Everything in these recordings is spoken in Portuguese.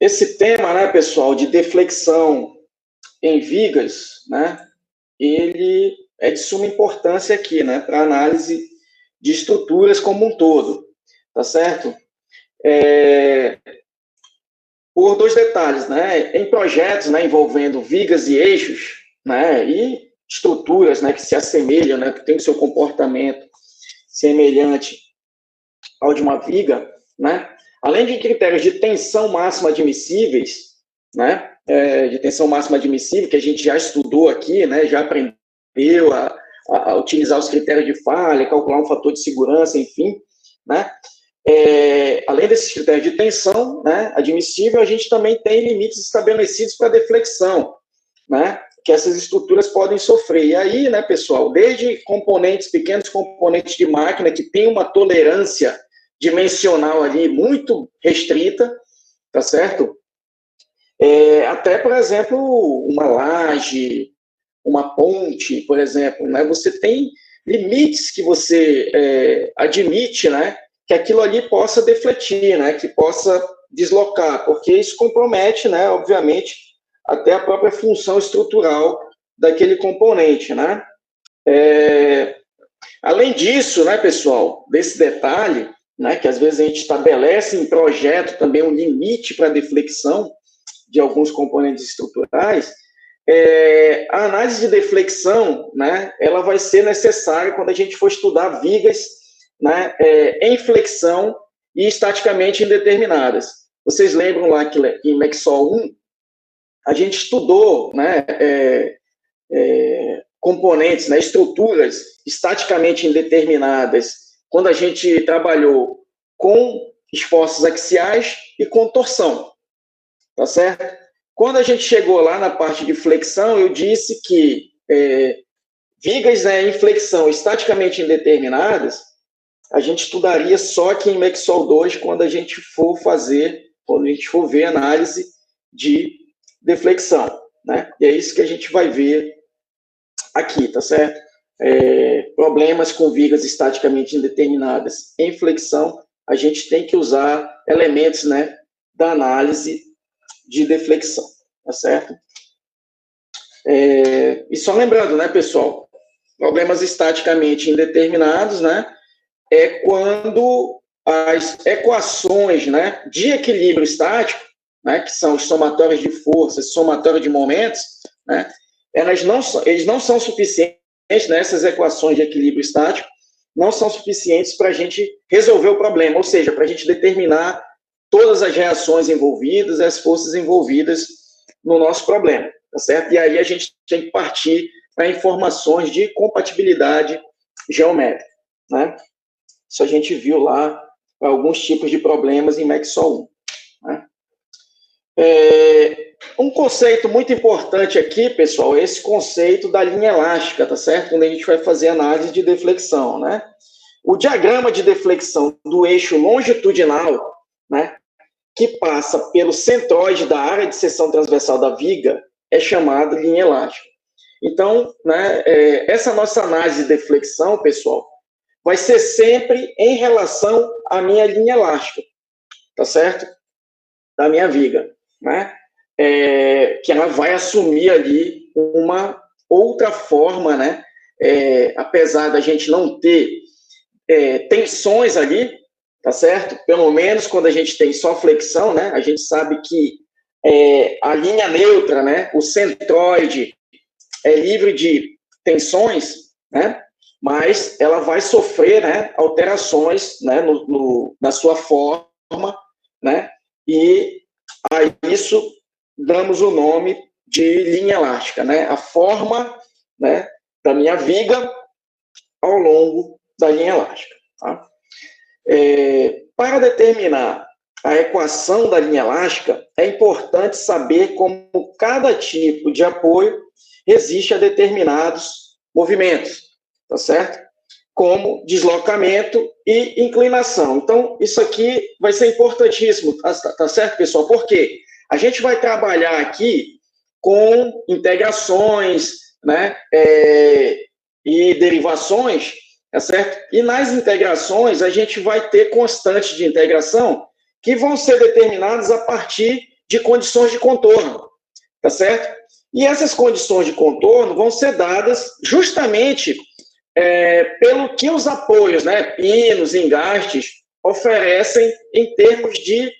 Esse tema, né, pessoal, de deflexão em vigas, né, ele é de suma importância aqui, né, para análise de estruturas como um todo, tá certo? Por dois detalhes, né, em projetos, né, envolvendo vigas e eixos, né, e estruturas, né, que se assemelham, né, que têm o seu comportamento semelhante ao de uma viga, né, além de critérios de tensão máxima admissíveis, né, de tensão máxima admissível, que a gente já estudou aqui, né, já aprendeu a utilizar os critérios de falha, calcular um fator de segurança, enfim, né, além desses critérios de tensão, né, admissível, a gente também tem limites estabelecidos para deflexão, né, que essas estruturas podem sofrer. E aí, né, pessoal, desde componentes, pequenos componentes de máquina que tem uma tolerância dimensional ali muito restrita, tá certo? Até, por exemplo, uma laje, uma ponte, por exemplo, né? Você tem limites que você admite, né? Que aquilo ali possa defletir, né? Que possa deslocar, porque isso compromete, né? Obviamente, até a própria função estrutural daquele componente, né? Além disso, né, pessoal, desse detalhe, né, que às vezes a gente estabelece em projeto também um limite para deflexão de alguns componentes estruturais, a análise de deflexão, né, ela vai ser necessária quando a gente for estudar vigas, né, em flexão e estaticamente indeterminadas. Vocês lembram lá que em Mexol 1, a gente estudou, né, componentes, né, estruturas estaticamente indeterminadas, quando a gente trabalhou com esforços axiais e com torção, tá certo? Quando a gente chegou lá na parte de flexão, eu disse que vigas, né, em flexão estaticamente indeterminadas, a gente estudaria só aqui em Mexol 2 quando a gente for ver análise de deflexão, né? E é isso que a gente vai ver aqui, tá certo? Problemas com vigas estaticamente indeterminadas em flexão, a gente tem que usar elementos, né, da análise de deflexão, tá certo? E só lembrando, né, pessoal, problemas estaticamente indeterminados, né, é quando as equações, né, de equilíbrio estático, né, que são os somatórios de forças, somatório de momentos, né, eles não são suficientes, né, essas equações de equilíbrio estático não são suficientes para a gente resolver o problema, ou seja, para a gente determinar todas as reações envolvidas, as forças envolvidas no nosso problema, tá certo? E aí a gente tem que partir para informações de compatibilidade geométrica, né? Isso a gente viu lá alguns tipos de problemas em Mexol 1, né? Um conceito muito importante aqui, pessoal, é esse conceito da linha elástica, tá certo? Quando a gente vai fazer análise de deflexão, né? O diagrama de deflexão do eixo longitudinal, né, que passa pelo centroide da área de seção transversal da viga, é chamado linha elástica. Então, né, essa nossa análise de deflexão, pessoal, vai ser sempre em relação à minha linha elástica, tá certo? Da minha viga, né? Que ela vai assumir ali uma outra forma, né? Apesar da gente não ter tensões ali, tá certo? Pelo menos quando a gente tem só flexão, né? A gente sabe que a linha neutra, né? O centroide é livre de tensões, né? Mas ela vai sofrer, né, alterações, né, na sua forma, né? E a isso damos o nome de linha elástica, né? A forma, né, da minha viga ao longo da linha elástica, tá? Para determinar a equação da linha elástica, é importante saber como cada tipo de apoio resiste a determinados movimentos, tá certo? Como deslocamento e inclinação. Então, isso aqui vai ser importantíssimo, tá certo, pessoal? Por quê? A gente vai trabalhar aqui com integrações, né, e derivações, tá certo? E nas integrações, a gente vai ter constantes de integração que vão ser determinadas a partir de condições de contorno, tá certo? E essas condições de contorno vão ser dadas justamente pelo que os apoios, né, pinos, engastes, oferecem em termos de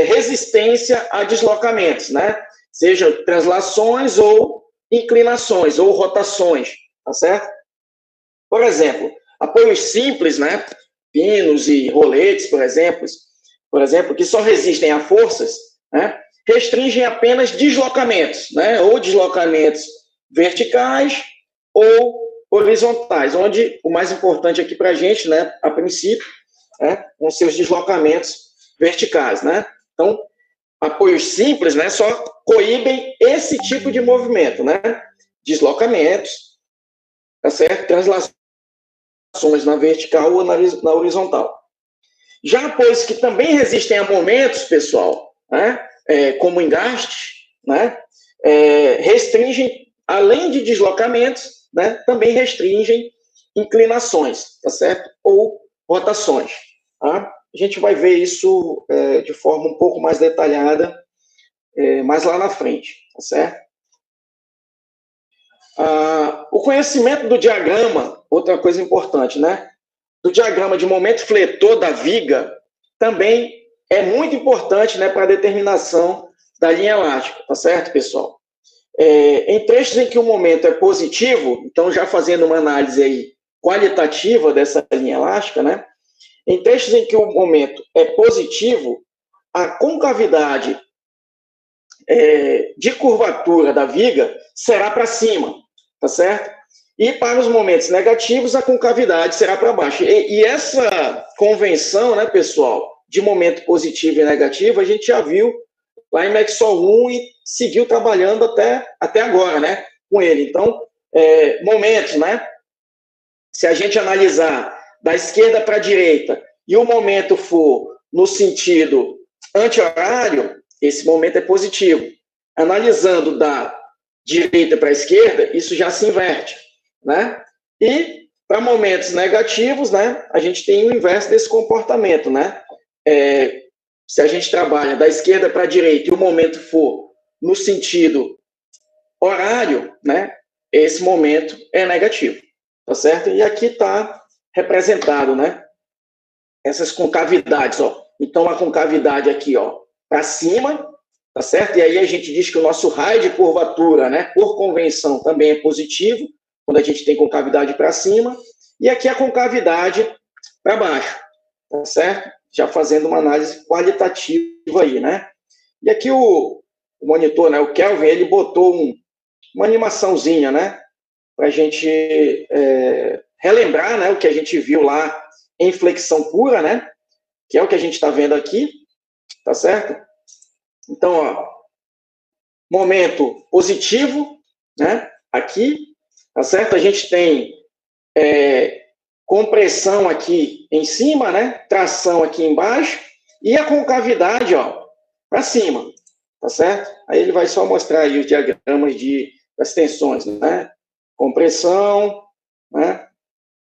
resistência a deslocamentos, né? Seja translações ou inclinações ou rotações, tá certo? Por exemplo, apoios simples, né? Pinos e roletes, por exemplo, que só resistem a forças, né? Restringem apenas deslocamentos, né? Ou deslocamentos verticais ou horizontais, onde o mais importante aqui para a gente, né? A princípio, vão ser os deslocamentos verticais, né? Então, apoios simples, né? Só coíbem esse tipo de movimento, né? Deslocamentos, tá certo? Translações na vertical ou na horizontal. Já apoios que também resistem a momentos, pessoal, né? Como engastes, né? Restringem, além de deslocamentos, né? Também restringem inclinações, tá certo? Ou rotações, tá? A gente vai ver isso de forma um pouco mais detalhada mais lá na frente, tá certo? O conhecimento do diagrama, outra coisa importante, né? Do diagrama de momento fletor da viga, também é muito importante, né, para a determinação da linha elástica, tá certo, pessoal? Em trechos em que o momento é positivo, então já fazendo uma análise aí qualitativa dessa linha elástica, né? Em trechos em que o momento é positivo, a concavidade de curvatura da viga será para cima, tá certo? E para os momentos negativos, a concavidade será para baixo. E essa convenção, né, pessoal, de momento positivo e negativo, a gente já viu lá em Maxwell 1 e seguiu trabalhando até agora, né, com ele. Então, momentos, né? Se a gente analisar da esquerda para a direita e o momento for no sentido anti-horário, esse momento é positivo. Analisando da direita para a esquerda, isso já se inverte, né? E para momentos negativos, né, a gente tem o inverso desse comportamento, né? Se a gente trabalha da esquerda para a direita e o momento for no sentido horário, né, esse momento é negativo, tá certo? E aqui está representado, né, essas concavidades, ó. Então a concavidade aqui, ó, para cima, tá certo? E aí a gente diz que o nosso raio de curvatura, né, por convenção, também é positivo, quando a gente tem concavidade para cima, e aqui a concavidade para baixo, tá certo? Já fazendo uma análise qualitativa aí, né? E aqui o monitor, né, o Kelvin, ele botou uma animaçãozinha, né, para a gente relembrar, né, o que a gente viu lá em flexão pura, né, que é o que a gente está vendo aqui, tá certo? Então, ó, momento positivo, né, aqui, tá certo? A gente tem compressão aqui em cima, né, tração aqui embaixo, e a concavidade, ó, para cima, tá certo? Aí ele vai só mostrar aí os diagramas das tensões, né? Compressão, né?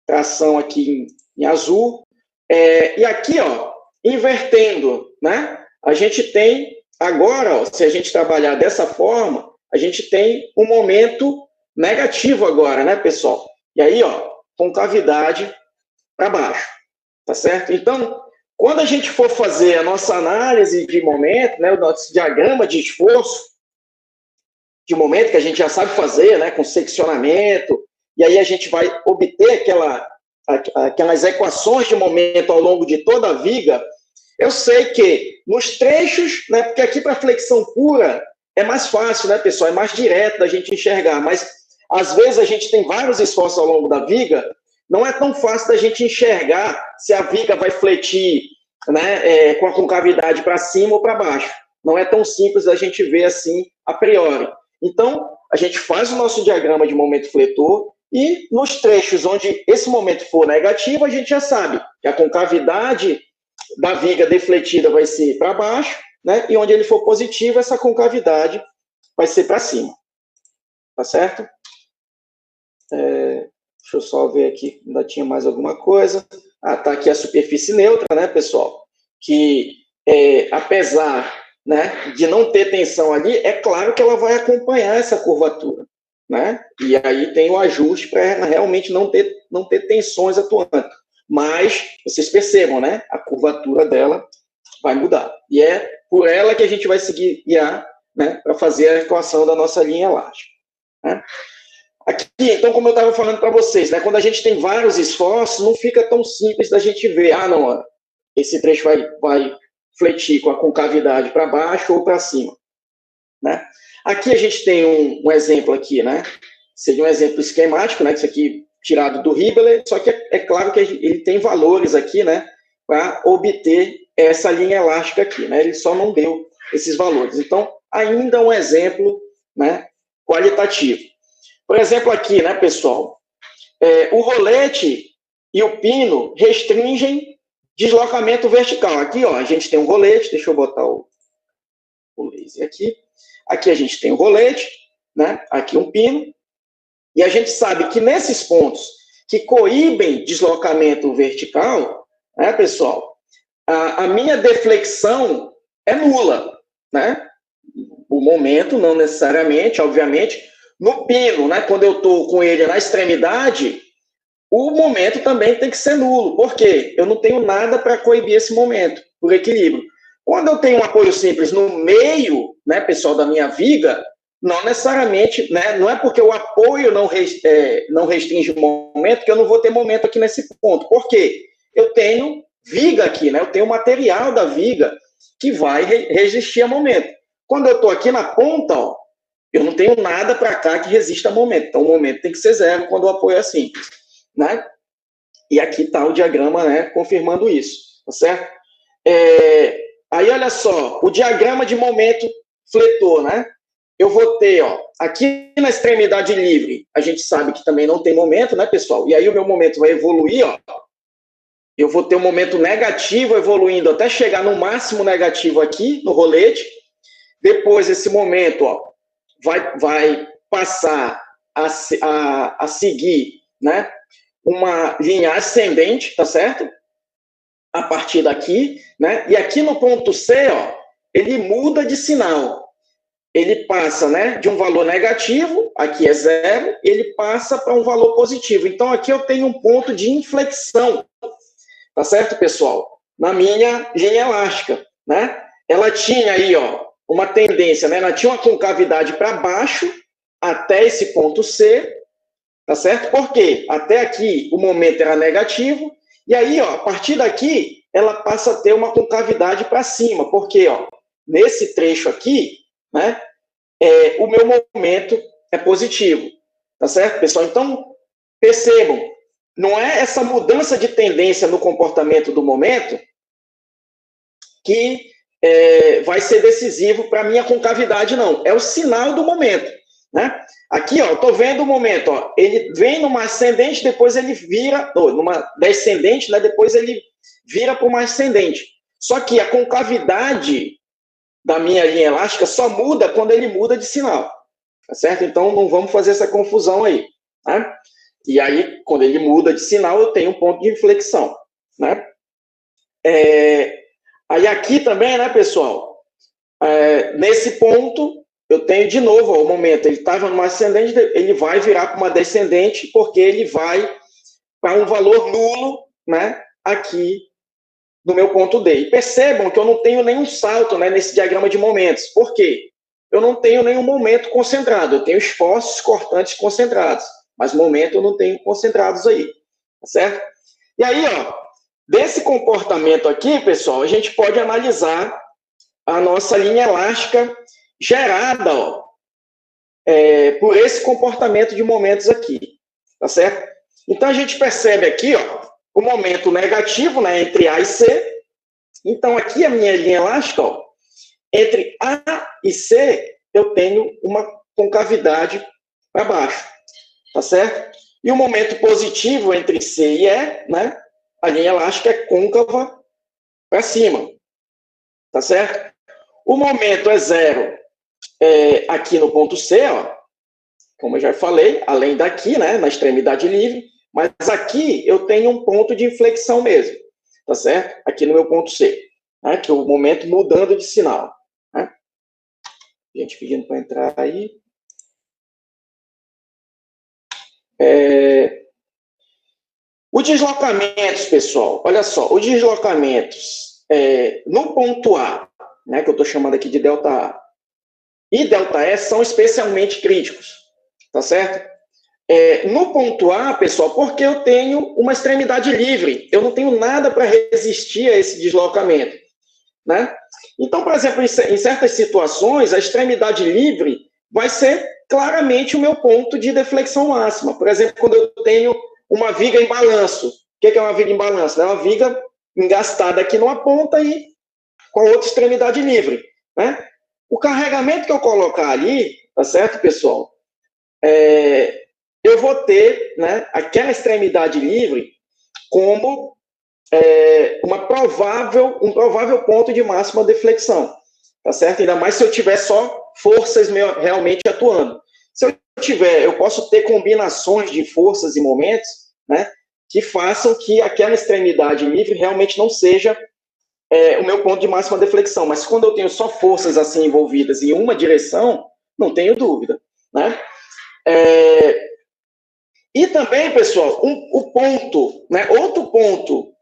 Tração aqui em azul. E aqui, ó, invertendo, né? A gente tem, agora, ó, se a gente trabalhar dessa forma, a gente tem um momento negativo agora, né, pessoal? E aí, ó, concavidade para baixo, tá certo? Então, quando a gente for fazer a nossa análise de momento, né, o nosso diagrama de esforço, de momento que a gente já sabe fazer, né, com seccionamento, e aí a gente vai obter aquelas equações de momento ao longo de toda a viga. Eu sei que nos trechos, né, porque aqui para flexão pura é mais fácil, né, pessoal, é mais direto da gente enxergar, mas às vezes a gente tem vários esforços ao longo da viga, não é tão fácil da gente enxergar se a viga vai fletir, né, com a concavidade para cima ou para baixo. Não é tão simples da gente ver assim a priori. Então, a gente faz o nosso diagrama de momento fletor e nos trechos onde esse momento for negativo, a gente já sabe que a concavidade da viga defletida vai ser para baixo, né? E onde ele for positivo, essa concavidade vai ser para cima. Tá certo? Deixa eu só ver aqui, ainda tinha mais alguma coisa. Tá aqui a superfície neutra, né, pessoal? Que, apesar né, de não ter tensão ali, é claro que ela vai acompanhar essa curvatura, né? E aí tem o ajuste para realmente não ter tensões atuando. Mas vocês percebam, né? A curvatura dela vai mudar. E é por ela que a gente vai seguir guiar, né, para fazer a equação da nossa linha elástica, né? Aqui, então, como eu estava falando para vocês, né, quando a gente tem vários esforços, não fica tão simples da gente ver, não, esse trecho vai fletir com a concavidade para baixo ou para cima, né? Aqui a gente tem um exemplo aqui, né? Seria um exemplo esquemático, né? Isso aqui tirado do Hibbeler, só que é claro que ele tem valores aqui, né? Para obter essa linha elástica aqui, né? Ele só não deu esses valores. Então, ainda um exemplo, né, qualitativo. Por exemplo, aqui, né, pessoal, o rolete e o pino restringem deslocamento vertical. Aqui, ó, a gente tem um rolete, deixa eu botar o laser aqui. Aqui a gente tem o rolete, né? Aqui um pino. E a gente sabe que nesses pontos que coíbem deslocamento vertical, né, pessoal, a minha deflexão é nula, né? O momento, não necessariamente, obviamente. No pino, né, quando eu estou com ele na extremidade, o momento também tem que ser nulo. Por quê? Eu não tenho nada para coibir esse momento, por equilíbrio. Quando eu tenho um apoio simples no meio, né, pessoal, da minha viga, não necessariamente, né, não é porque o apoio não restringe o momento que eu não vou ter momento aqui nesse ponto. Por quê? Eu tenho viga aqui, né? Eu tenho material da viga que vai resistir a momento. Quando eu estou aqui na ponta, ó, eu não tenho nada para cá que resista a momento. Então, o momento tem que ser zero quando o apoio é simples, né? E aqui está o diagrama, né, confirmando isso, tá certo? Aí, olha só, o diagrama de momento fletor, né? Eu vou ter, ó, aqui na extremidade livre, a gente sabe que também não tem momento, né, pessoal? E aí o meu momento vai evoluir, ó. Eu vou ter um momento negativo evoluindo até chegar no máximo negativo aqui, no rolete. Depois, esse momento, ó, vai passar a seguir, né, uma linha ascendente, tá certo? A partir daqui, né? E aqui no ponto C, ó, ele muda de sinal. Ele passa, né, de um valor negativo, aqui é zero, ele passa para um valor positivo. Então, aqui eu tenho um ponto de inflexão, tá certo, pessoal? Na minha linha elástica, né? Ela tinha aí, ó, uma tendência, né? Ela tinha uma concavidade para baixo até esse ponto C, tá certo? Por quê? Até aqui o momento era negativo, e aí, ó, a partir daqui, ela passa a ter uma concavidade para cima, porque, ó, nesse trecho aqui, né, o meu momento é positivo, tá certo, pessoal? Então, percebam, não é essa mudança de tendência no comportamento do momento que vai ser decisivo para a minha concavidade, não. É o sinal do momento, né? Aqui, ó, eu tô vendo o momento, ó, ele vem numa ascendente, depois ele vira, numa descendente, né? Depois ele vira para uma ascendente. Só que a concavidade da minha linha elástica só muda quando ele muda de sinal, tá certo? Então, não vamos fazer essa confusão aí, né? E aí, quando ele muda de sinal, eu tenho um ponto de inflexão, né? Aí aqui também, né, pessoal, nesse ponto, eu tenho de novo, ó, o momento, ele estava numa ascendente, ele vai virar para uma descendente, porque ele vai para um valor nulo, né, aqui no meu ponto D. E percebam que eu não tenho nenhum salto, né, nesse diagrama de momentos. Por quê? Eu não tenho nenhum momento concentrado, eu tenho esforços cortantes concentrados, mas momento eu não tenho concentrados aí, tá certo? E aí, ó, desse comportamento aqui, pessoal, a gente pode analisar a nossa linha elástica gerada, ó, por esse comportamento de momentos aqui, tá certo? Então, a gente percebe aqui, ó, o momento negativo, né, entre A e C. Então, aqui a minha linha elástica, ó, entre A e C, eu tenho uma concavidade para baixo, tá certo? E o momento positivo entre C e E, né, a linha elástica é côncava para cima, tá certo? O momento é zero aqui no ponto C, ó, como eu já falei, além daqui, né, na extremidade livre, mas aqui eu tenho um ponto de inflexão mesmo, tá certo? Aqui no meu ponto C, né, que é o momento mudando de sinal, né? Gente pedindo para entrar aí. Os deslocamentos, pessoal, olha só, os deslocamentos no ponto A, né, que eu estou chamando aqui de delta A, e delta E são especialmente críticos, tá certo? No ponto A, pessoal, porque eu tenho uma extremidade livre, eu não tenho nada para resistir a esse deslocamento, né? Então, por exemplo, em certas situações, a extremidade livre vai ser claramente o meu ponto de deflexão máxima. Por exemplo, quando eu tenho uma viga em balanço. O que é uma viga em balanço? É uma viga engastada aqui numa ponta e com a outra extremidade livre, né? O carregamento que eu colocar ali, tá certo, pessoal? Eu vou ter, né, aquela extremidade livre como um provável ponto de máxima deflexão, tá certo? Ainda mais se eu tiver só forças realmente atuando. Se eu posso ter combinações de forças e momentos, né, que façam que aquela extremidade livre realmente não seja o meu ponto de máxima deflexão. Mas quando eu tenho só forças assim envolvidas em uma direção, não tenho dúvida, né? E também, pessoal, o ponto, né, outro ponto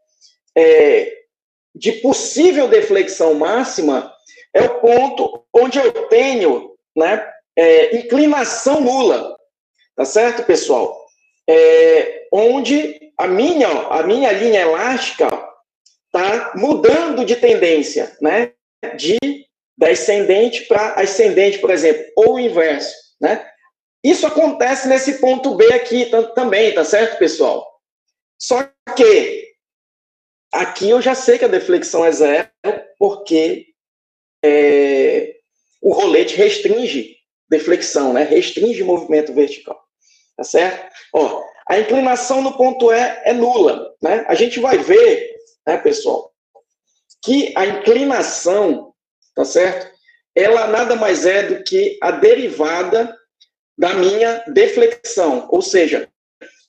de possível deflexão máxima é o ponto onde eu tenho, né, inclinação nula, tá certo, pessoal? Onde a minha linha elástica está mudando de tendência, né, de descendente para ascendente, por exemplo, ou o inverso, né? Isso acontece nesse ponto B aqui também, tá certo, pessoal? Só que aqui eu já sei que a deflexão é zero, porque o rolete restringe deflexão, né? Restringe movimento vertical, tá certo? Ó, a inclinação no ponto E é nula, né? A gente vai ver, né, pessoal, que a inclinação, tá certo? Ela nada mais é do que a derivada da minha deflexão, ou seja,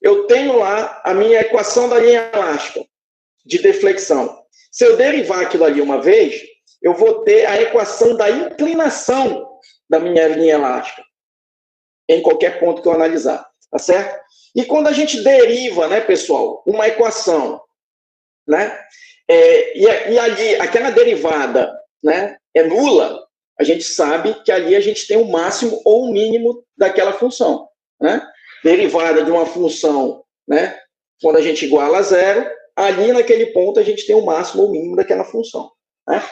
eu tenho lá a minha equação da linha elástica de deflexão. Se eu derivar aquilo ali uma vez, eu vou ter a equação da inclinação da minha linha elástica em qualquer ponto que eu analisar, tá certo? E quando a gente deriva, né, pessoal, uma equação, né, e ali aquela derivada, né, é nula, a gente sabe que ali a gente tem o máximo ou o mínimo daquela função, né? Derivada de uma função, né, quando a gente iguala a zero, ali naquele ponto a gente tem o máximo ou o mínimo daquela função, né?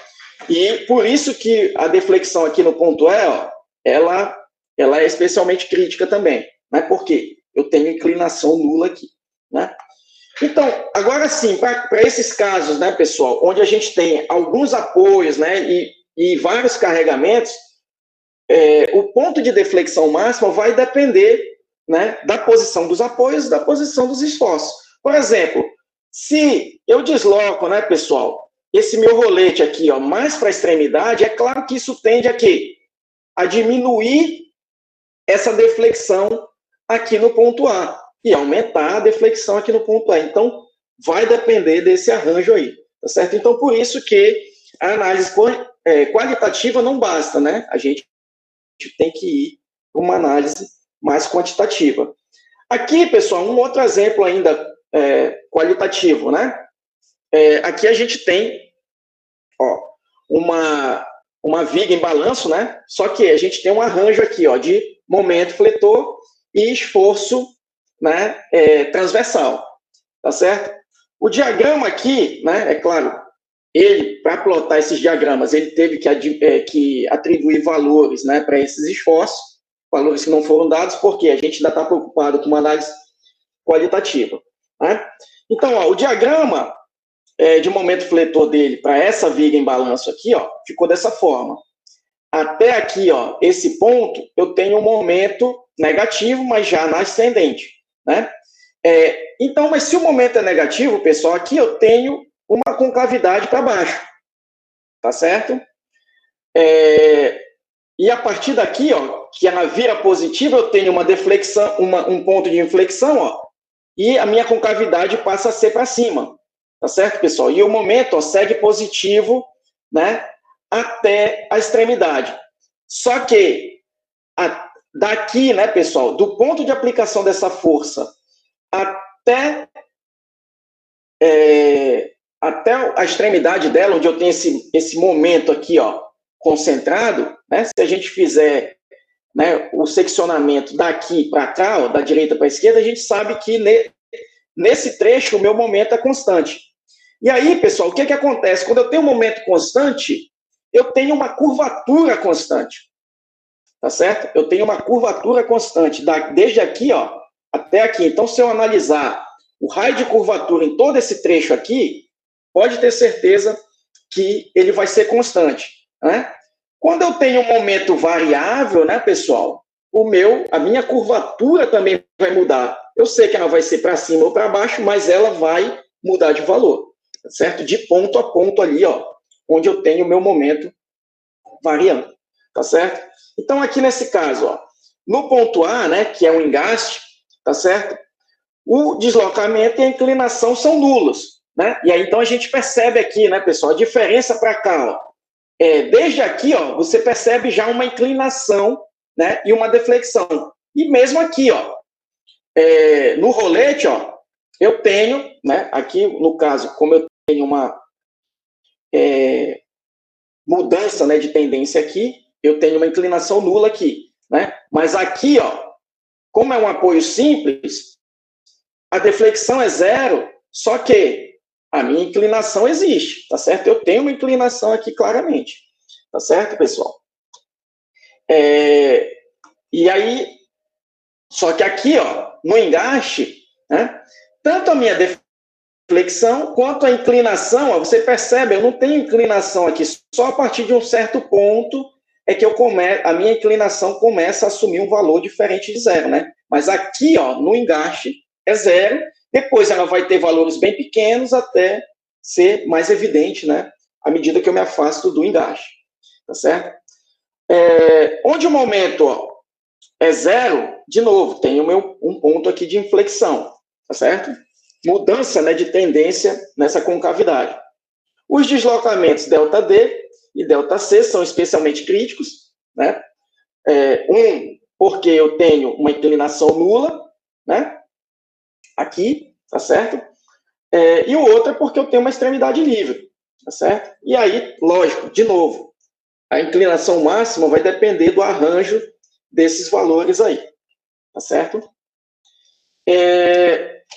E por isso que a deflexão aqui no ponto E, ó, ela é especialmente crítica também, né? Porque eu tenho inclinação nula aqui, né? Então, agora sim, para esses casos, né, pessoal, onde a gente tem alguns apoios, né, e vários carregamentos, o ponto de deflexão máxima vai depender, né, da posição dos apoios, da posição dos esforços. Por exemplo, se eu desloco, né, pessoal, esse meu rolete aqui, ó, mais para a extremidade, é claro que isso tende a quê? A diminuir essa deflexão aqui no ponto A e aumentar a deflexão aqui no ponto A. Então, vai depender desse arranjo aí, tá certo? Então, por isso que a análise qualitativa não basta, né? A gente tem que ir para uma análise mais quantitativa. Aqui, pessoal, um outro exemplo ainda qualitativo, né? Aqui a gente tem, ó, uma viga em balanço, né? Só que a gente tem um arranjo aqui, ó, de momento fletor e esforço, né, transversal, tá certo? O diagrama aqui, né, é claro, ele, para plotar esses diagramas, ele teve que atribuir valores, né, para esses esforços, valores que não foram dados, porque a gente ainda está preocupado com uma análise qualitativa, né? Então, ó, o diagrama de momento fletor dele para essa viga em balanço aqui, ó, ficou dessa forma. Até aqui, ó, esse ponto, eu tenho um momento negativo, mas já na ascendente, né? Então, mas se o momento é negativo, pessoal, aqui eu tenho uma concavidade para baixo, tá certo? E a partir daqui, ó, que ela vira positiva, eu tenho uma deflexão, um ponto de inflexão, ó, e a minha concavidade passa a ser para cima, tá certo, pessoal? E o momento, ó, segue positivo, né, até a extremidade. Só que daqui, né, pessoal, do ponto de aplicação dessa força até a extremidade dela, onde eu tenho esse momento aqui, ó, concentrado, né, se a gente fizer, né, o seccionamento daqui para cá, ó, da direita para a esquerda, a gente sabe que nesse trecho o meu momento é constante. E aí, pessoal, o que acontece? Quando eu tenho um momento constante, eu tenho uma curvatura constante. Tá certo? Eu tenho uma curvatura constante, desde aqui, ó, até aqui. Então, se eu analisar o raio de curvatura em todo esse trecho aqui, pode ter certeza que ele vai ser constante, né? Quando eu tenho um momento variável, né, pessoal, a minha curvatura também vai mudar. Eu sei que ela vai ser para cima ou para baixo, mas ela vai mudar de valor, tá certo? De ponto a ponto ali, ó, onde eu tenho o meu momento variando, tá certo? Então, aqui nesse caso, ó, no ponto A, né, que é o engaste, tá certo? O deslocamento e a inclinação são nulos, né? E aí, então, a gente percebe aqui, né, pessoal, a diferença para cá, ó, desde aqui, ó, você percebe já uma inclinação, né, e uma deflexão. E mesmo aqui, ó, no rolete, ó, eu tenho, né, aqui, no caso, como eu tenho uma mudança, né, de tendência aqui, eu tenho uma inclinação nula aqui, né? Mas aqui, ó, como é um apoio simples, a deflexão é zero, só que a minha inclinação existe, tá certo? Eu tenho uma inclinação aqui claramente, tá certo, pessoal? E aí, só que aqui, ó, no engaste, né, tanto a minha deflexão quanto a inclinação, ó, você percebe, eu não tenho inclinação aqui, só a partir de um certo ponto é que a minha inclinação começa a assumir um valor diferente de zero, né? Mas aqui, ó, no engaste, é zero, depois ela vai ter valores bem pequenos até ser mais evidente, né? À medida que eu me afasto do engaste, tá certo? Onde o momento, ó, é zero, de novo, tem um ponto aqui de inflexão, tá certo? Mudança, né, de tendência nessa concavidade. Os deslocamentos ΔD e ΔC são especialmente críticos, né? Porque eu tenho uma inclinação nula, né? Aqui, tá certo? E o outro é porque eu tenho uma extremidade livre, tá certo? E aí, lógico, de novo, a inclinação máxima vai depender do arranjo desses valores aí, tá certo?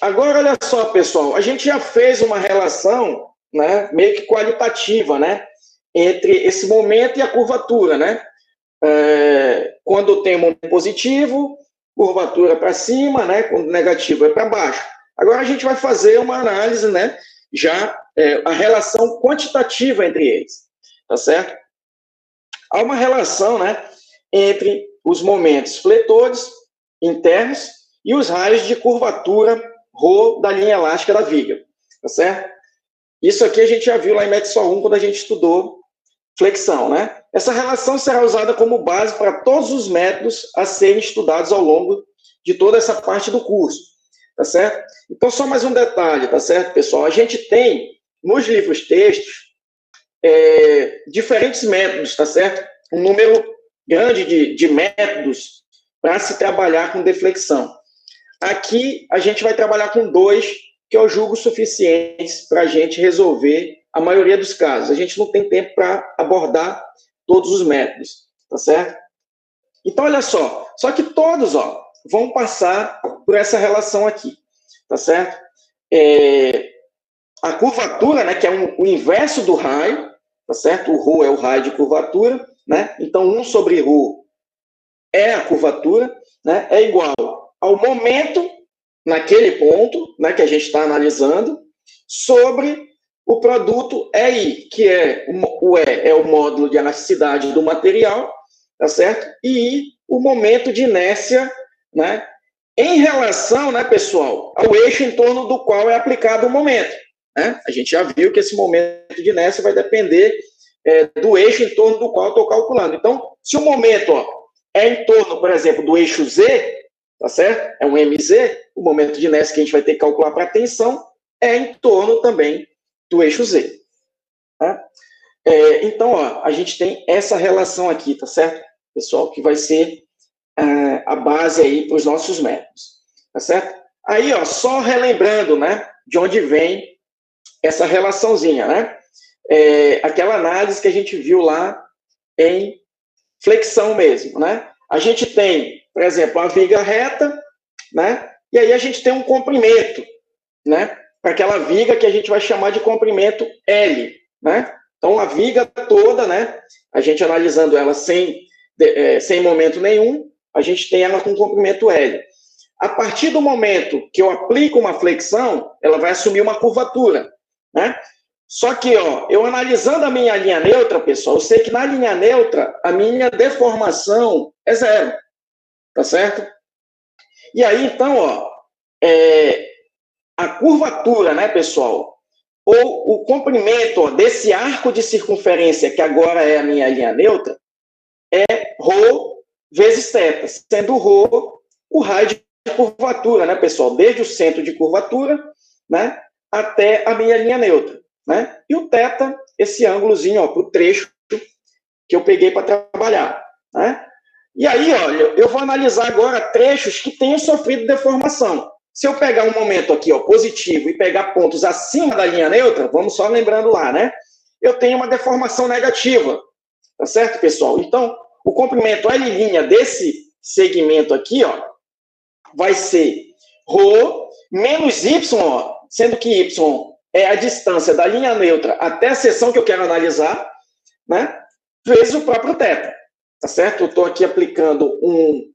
Agora, olha só, pessoal, a gente já fez uma relação, né, meio que qualitativa, né, entre esse momento e a curvatura, né? Quando eu tenho momento positivo, curvatura para cima, né? Quando negativo é para baixo. Agora a gente vai fazer uma análise, né? Já a relação quantitativa entre eles, tá certo? Há uma relação, né, entre os momentos fletores internos e os raios de curvatura ρ da linha elástica da viga, tá certo? Isso aqui a gente já viu lá em Metso 1 quando a gente estudou flexão, né? Essa relação será usada como base para todos os métodos a serem estudados ao longo de toda essa parte do curso, tá certo? Então, só mais um detalhe, tá certo, pessoal? A gente tem, nos livros textos, diferentes métodos, tá certo? Um número grande de métodos para se trabalhar com deflexão. Aqui, a gente vai trabalhar com 2, que eu julgo suficientes para a gente resolver a maioria dos casos. A gente não tem tempo para abordar todos os métodos, tá certo? Então, olha só que todos, ó, vão passar por essa relação aqui, tá certo? A curvatura, né, que é o inverso do raio, tá certo? O ρ é o raio de curvatura, né? Então, 1 sobre ρ é a curvatura, né? É igual ao momento naquele ponto, né, que a gente está analisando, sobre o produto EI, que o E é o módulo de elasticidade do material, tá certo? E I, o momento de inércia, né, em relação, né, pessoal, ao eixo em torno do qual é aplicado o momento, né? A gente já viu que esse momento de inércia vai depender do eixo em torno do qual eu estou calculando. Então, se o momento, ó, é em torno, por exemplo, do eixo Z, tá certo? É um MZ, o momento de inércia que a gente vai ter que calcular para a tensão é em torno também do eixo Z. Tá? Então, ó, a gente tem essa relação aqui, tá certo? pessoal, que vai ser a base aí para os nossos métodos, tá certo? Aí, ó, só relembrando, né, de onde vem essa relaçãozinha, né? Aquela análise que a gente viu lá em flexão mesmo, né? A gente tem, por exemplo, uma viga reta, né? E aí a gente tem um comprimento, né? Para aquela viga que a gente vai chamar de comprimento L, né? Então, a viga toda, né? A gente analisando ela sem momento nenhum, a gente tem ela com comprimento L. A partir do momento que eu aplico uma flexão, ela vai assumir uma curvatura, né? Só que, ó, eu analisando a minha linha neutra, pessoal, eu sei que na linha neutra a minha deformação é zero, tá certo? E aí, então, ó, a curvatura, né, pessoal, ou o comprimento, ó, desse arco de circunferência, que agora é a minha linha neutra, é ρ vezes θ, sendo ρ o raio de curvatura, né, pessoal? Desde o centro de curvatura, né, até a minha linha neutra, né? E o θ, esse ângulozinho, ó, para o trecho que eu peguei para trabalhar, né? E aí, olha, eu vou analisar agora trechos que tenham sofrido deformação. Se eu pegar um momento aqui, ó, positivo, e pegar pontos acima da linha neutra, vamos só lembrando lá, né? Eu tenho uma deformação negativa, tá certo, pessoal? Então, o comprimento L' desse segmento aqui, ó, vai ser ρ menos y, ó, sendo que y é a distância da linha neutra até a seção que eu quero analisar, né? Vezes o próprio θ, tá certo? Eu estou aqui aplicando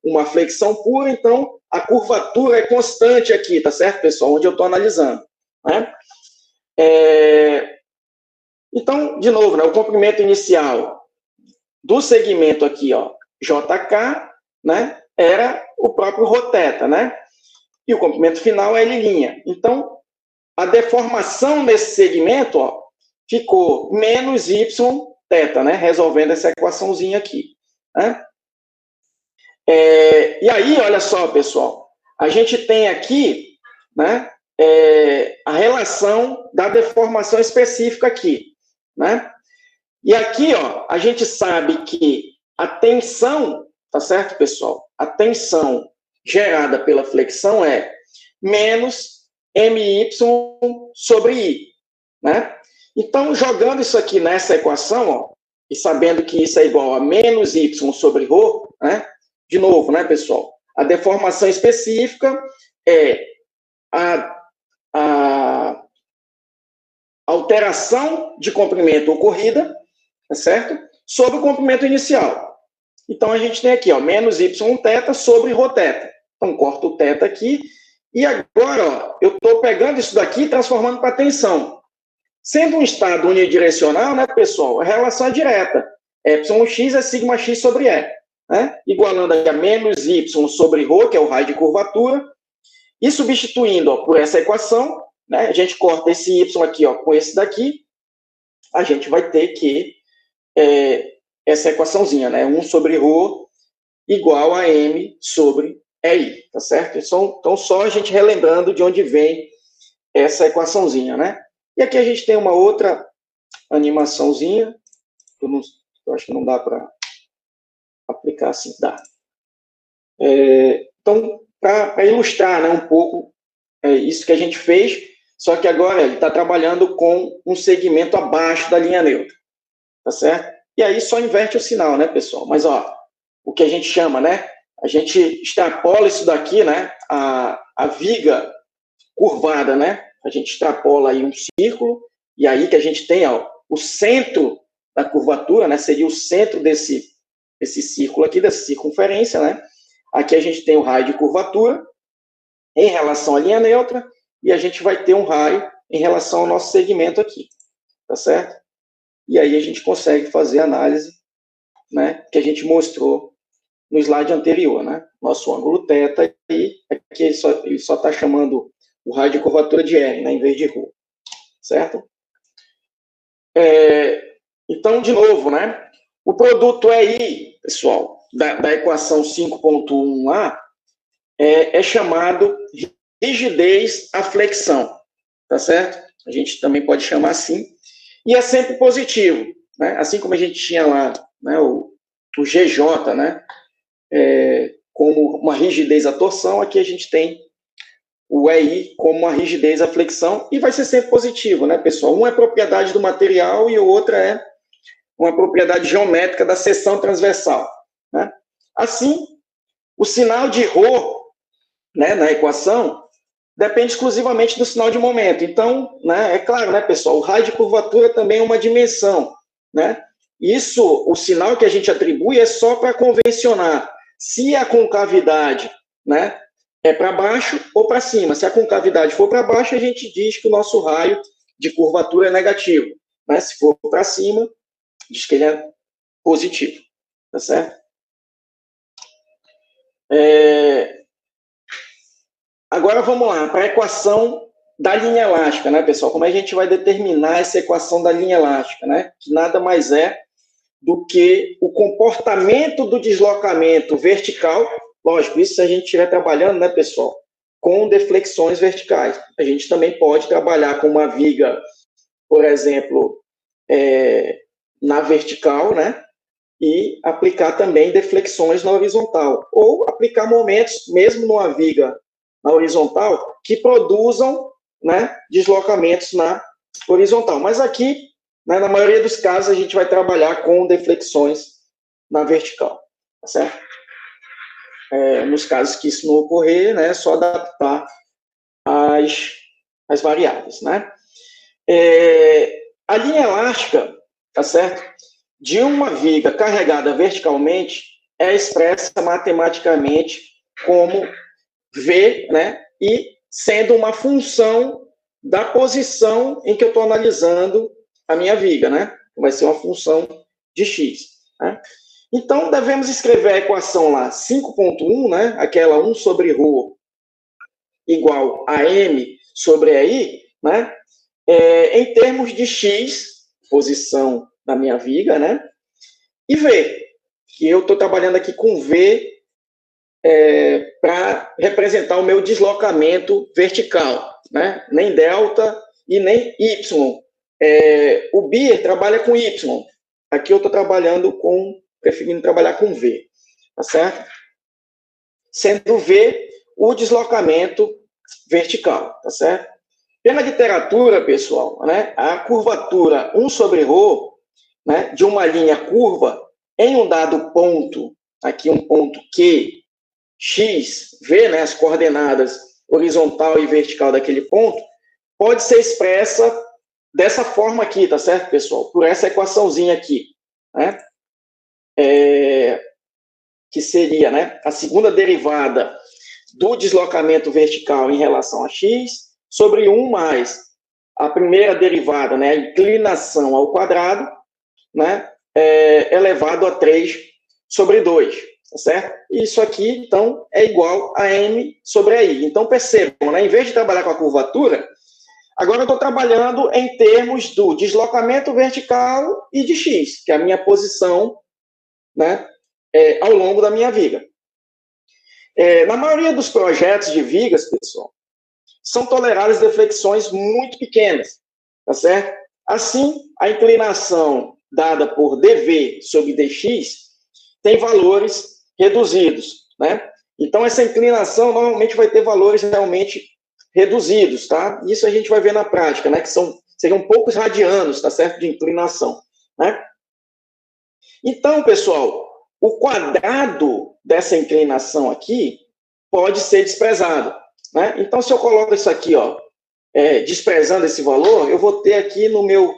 uma flexão pura, então a curvatura é constante aqui, tá certo, pessoal? Onde eu estou analisando, né? Então, de novo, né, o comprimento inicial do segmento aqui, ó, JK, né, era o próprio ρθ, né? E o comprimento final é L'. Então, a deformação nesse segmento, ó, ficou menos Yθ, né? Resolvendo essa equaçãozinha aqui, né? E aí, olha só, pessoal, a gente tem aqui, né, a relação da deformação específica aqui, né? E aqui, ó, a gente sabe que a tensão, tá certo, pessoal? A tensão gerada pela flexão é menos MY sobre I, né? Então, jogando isso aqui nessa equação, ó, e sabendo que isso é igual a menos Y sobre ρ, né? De novo, né, pessoal? A deformação específica é a alteração de comprimento ocorrida, tá certo? Sobre o comprimento inicial. Então, a gente tem aqui, ó, menos Yθ sobre ρθ. Então, corto o θ aqui. E agora, ó, eu estou pegando isso daqui e transformando para tensão. Sendo um estado unidirecional, né, pessoal, a relação é direta. Εx é sigma x sobre E. Né? Igualando aqui a menos y sobre ρ, que é o raio de curvatura. E substituindo, ó, por essa equação, né, a gente corta esse y aqui, ó, com esse daqui. A gente vai ter que essa equaçãozinha, né? 1 sobre ρ igual a m sobre EI, tá certo? Então, só a gente relembrando de onde vem essa equaçãozinha, né? E aqui a gente tem uma outra animaçãozinha, eu acho que não dá para aplicar assim, dá. Então, para ilustrar, né, um pouco isso que a gente fez, só que agora ele está trabalhando com um segmento abaixo da linha neutra, tá certo? E aí só inverte o sinal, né, pessoal? Mas, ó, o que a gente chama, né? A gente extrapola isso daqui, né? A viga curvada, né? A gente extrapola aí um círculo, e aí que a gente tem, ó, o centro da curvatura, né? Seria o centro desse círculo aqui, dessa circunferência, né? Aqui a gente tem o raio de curvatura em relação à linha neutra, e a gente vai ter um raio em relação ao nosso segmento aqui, tá certo? E aí a gente consegue fazer a análise, né, que a gente mostrou no slide anterior, né? Nosso ângulo θ, e aqui ele só está chamando o raio de curvatura de R, né, em vez de ρ, certo? Então, de novo, né? O produto EI, pessoal, da equação 5.1 lá, é chamado rigidez à flexão, tá certo? A gente também pode chamar assim. E é sempre positivo, né? Assim como a gente tinha lá, né, o GJ, né? Como uma rigidez à torção, aqui a gente tem o EI como uma rigidez à flexão, e vai ser sempre positivo, né, pessoal? Um é propriedade do material e o outro é uma propriedade geométrica da seção transversal, né? Assim, o sinal de ρ, né, na equação, depende exclusivamente do sinal de momento. Então, né, é claro, né, pessoal, o raio de curvatura também é uma dimensão, né? Isso, o sinal que a gente atribui é só para convencionar se a concavidade, né, é para baixo ou para cima. Se a concavidade for para baixo, a gente diz que o nosso raio de curvatura é negativo, né? Se for para cima, diz que ele é positivo, tá certo? Agora vamos lá, para a equação da linha elástica, né, pessoal? Como é que a gente vai determinar essa equação da linha elástica, né? Que nada mais é do que o comportamento do deslocamento vertical. Lógico, isso se a gente estiver trabalhando, né, pessoal, com deflexões verticais. A gente também pode trabalhar com uma viga, por exemplo, na vertical, né? E aplicar também deflexões na horizontal. Ou aplicar momentos, mesmo numa viga na horizontal, que produzam, né, deslocamentos na horizontal. Mas aqui, né, na maioria dos casos, a gente vai trabalhar com deflexões na vertical, tá certo? Nos casos que isso não ocorrer, né, é só adaptar as variáveis, né? A linha elástica, tá certo? De uma viga carregada verticalmente é expressa matematicamente como V, né? E sendo uma função da posição em que eu estou analisando a minha viga, né? Vai ser uma função de x, né? Então, devemos escrever a equação lá, 5.1, né? Aquela 1 sobre ρ igual a m sobre EI, né? Em termos de x, posição da minha viga, né? E V, que eu estou trabalhando aqui com V para representar o meu deslocamento vertical, né? Nem delta e nem y. O Beer trabalha com y. Aqui eu estou preferindo trabalhar com V, tá certo? Sendo V o deslocamento vertical, tá certo? Pela literatura, pessoal, né, a curvatura 1 sobre ρ, né, de uma linha curva em um dado ponto, aqui um ponto Q, x, V, né, as coordenadas horizontal e vertical daquele ponto, pode ser expressa dessa forma aqui, tá certo, pessoal? Por essa equaçãozinha aqui, né? Que seria, né, a segunda derivada do deslocamento vertical em relação a x sobre 1 mais a primeira derivada, né, a inclinação ao quadrado, né, elevado a 3 sobre 2, tá certo? Isso aqui, então, é igual a m sobre a i. Então, percebam, né, em vez de trabalhar com a curvatura, agora eu estou trabalhando em termos do deslocamento vertical e de x, que é a minha posição, né, ao longo da minha viga. Na maioria dos projetos de vigas, pessoal, são toleradas deflexões muito pequenas, tá certo? Assim, a inclinação dada por dv sobre dx tem valores reduzidos, né? Então, essa inclinação normalmente vai ter valores realmente reduzidos, tá? Isso a gente vai ver na prática, né? Que seriam poucos radianos, tá certo? De inclinação, né? Então, pessoal, o quadrado dessa inclinação aqui pode ser desprezado, né? Então, se eu coloco isso aqui, ó, desprezando esse valor, eu vou ter aqui no meu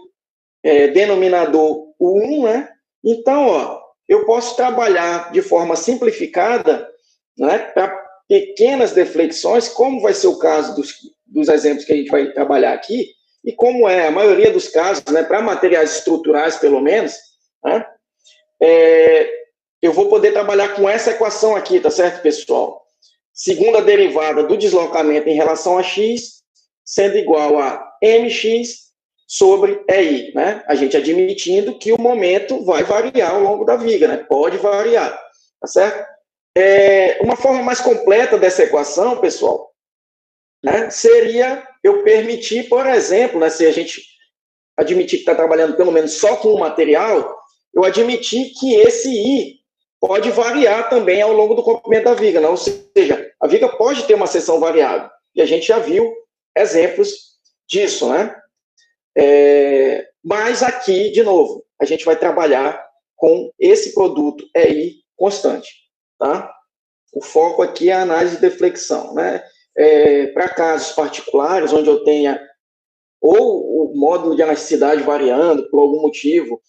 denominador o 1, né? Então, ó, eu posso trabalhar de forma simplificada, né, para pequenas deflexões, como vai ser o caso dos exemplos que a gente vai trabalhar aqui, e como é a maioria dos casos, né, para materiais estruturais, pelo menos, né, eu vou poder trabalhar com essa equação aqui, tá certo, pessoal? Segunda derivada do deslocamento em relação a x, sendo igual a mx sobre EI, né? A gente admitindo que o momento vai variar ao longo da viga, né? Pode variar, tá certo? Uma forma mais completa dessa equação, pessoal, né, seria eu permitir, por exemplo, né, se a gente admitir que está trabalhando pelo menos só com o material, eu admitir que esse I pode variar também ao longo do comprimento da viga, não? Ou seja, a viga pode ter uma seção variável, e a gente já viu exemplos disso, né? Mas aqui, de novo, a gente vai trabalhar com esse produto EI constante, tá? O foco aqui é a análise de deflexão, né? Para casos particulares, onde eu tenha ou o módulo de elasticidade variando por algum motivo,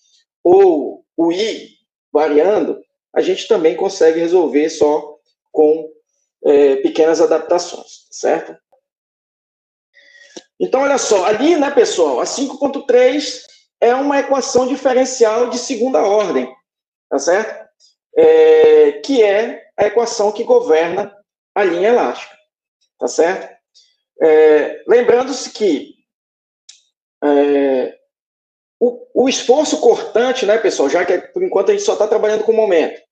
ou o I variando, a gente também consegue resolver só com pequenas adaptações, certo? Então, olha só, ali, né, pessoal, a 5.3 é uma equação diferencial de segunda ordem, tá certo? Que é a equação que governa a linha elástica, tá certo? Lembrando-se que o esforço cortante, né, pessoal, já que por enquanto a gente só está trabalhando com o momento,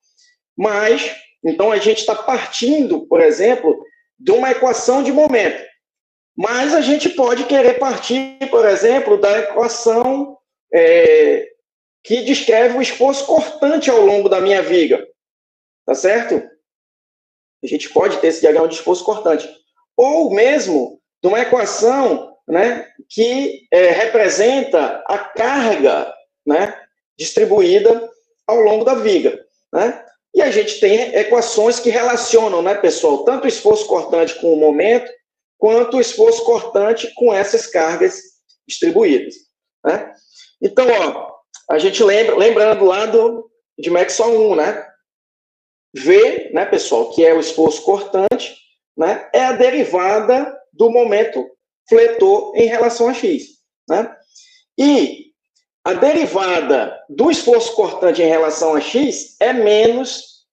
mas, então a gente está partindo, por exemplo, de uma equação de momento, mas a gente pode querer partir, por exemplo, da equação que descreve o esforço cortante ao longo da minha viga, tá certo? A gente pode ter esse diagrama de esforço cortante. Ou mesmo de uma equação, né, que representa a carga, né, distribuída ao longo da viga, né? E a gente tem equações que relacionam, né, pessoal, tanto o esforço cortante com o momento, quanto o esforço cortante com essas cargas distribuídas, né? Então, ó, a gente lembrando lá de Maxwell 1, né? V, né, pessoal, que é o esforço cortante, né, é a derivada do momento fletor em relação a x, né? E a derivada do esforço cortante em relação a x é menos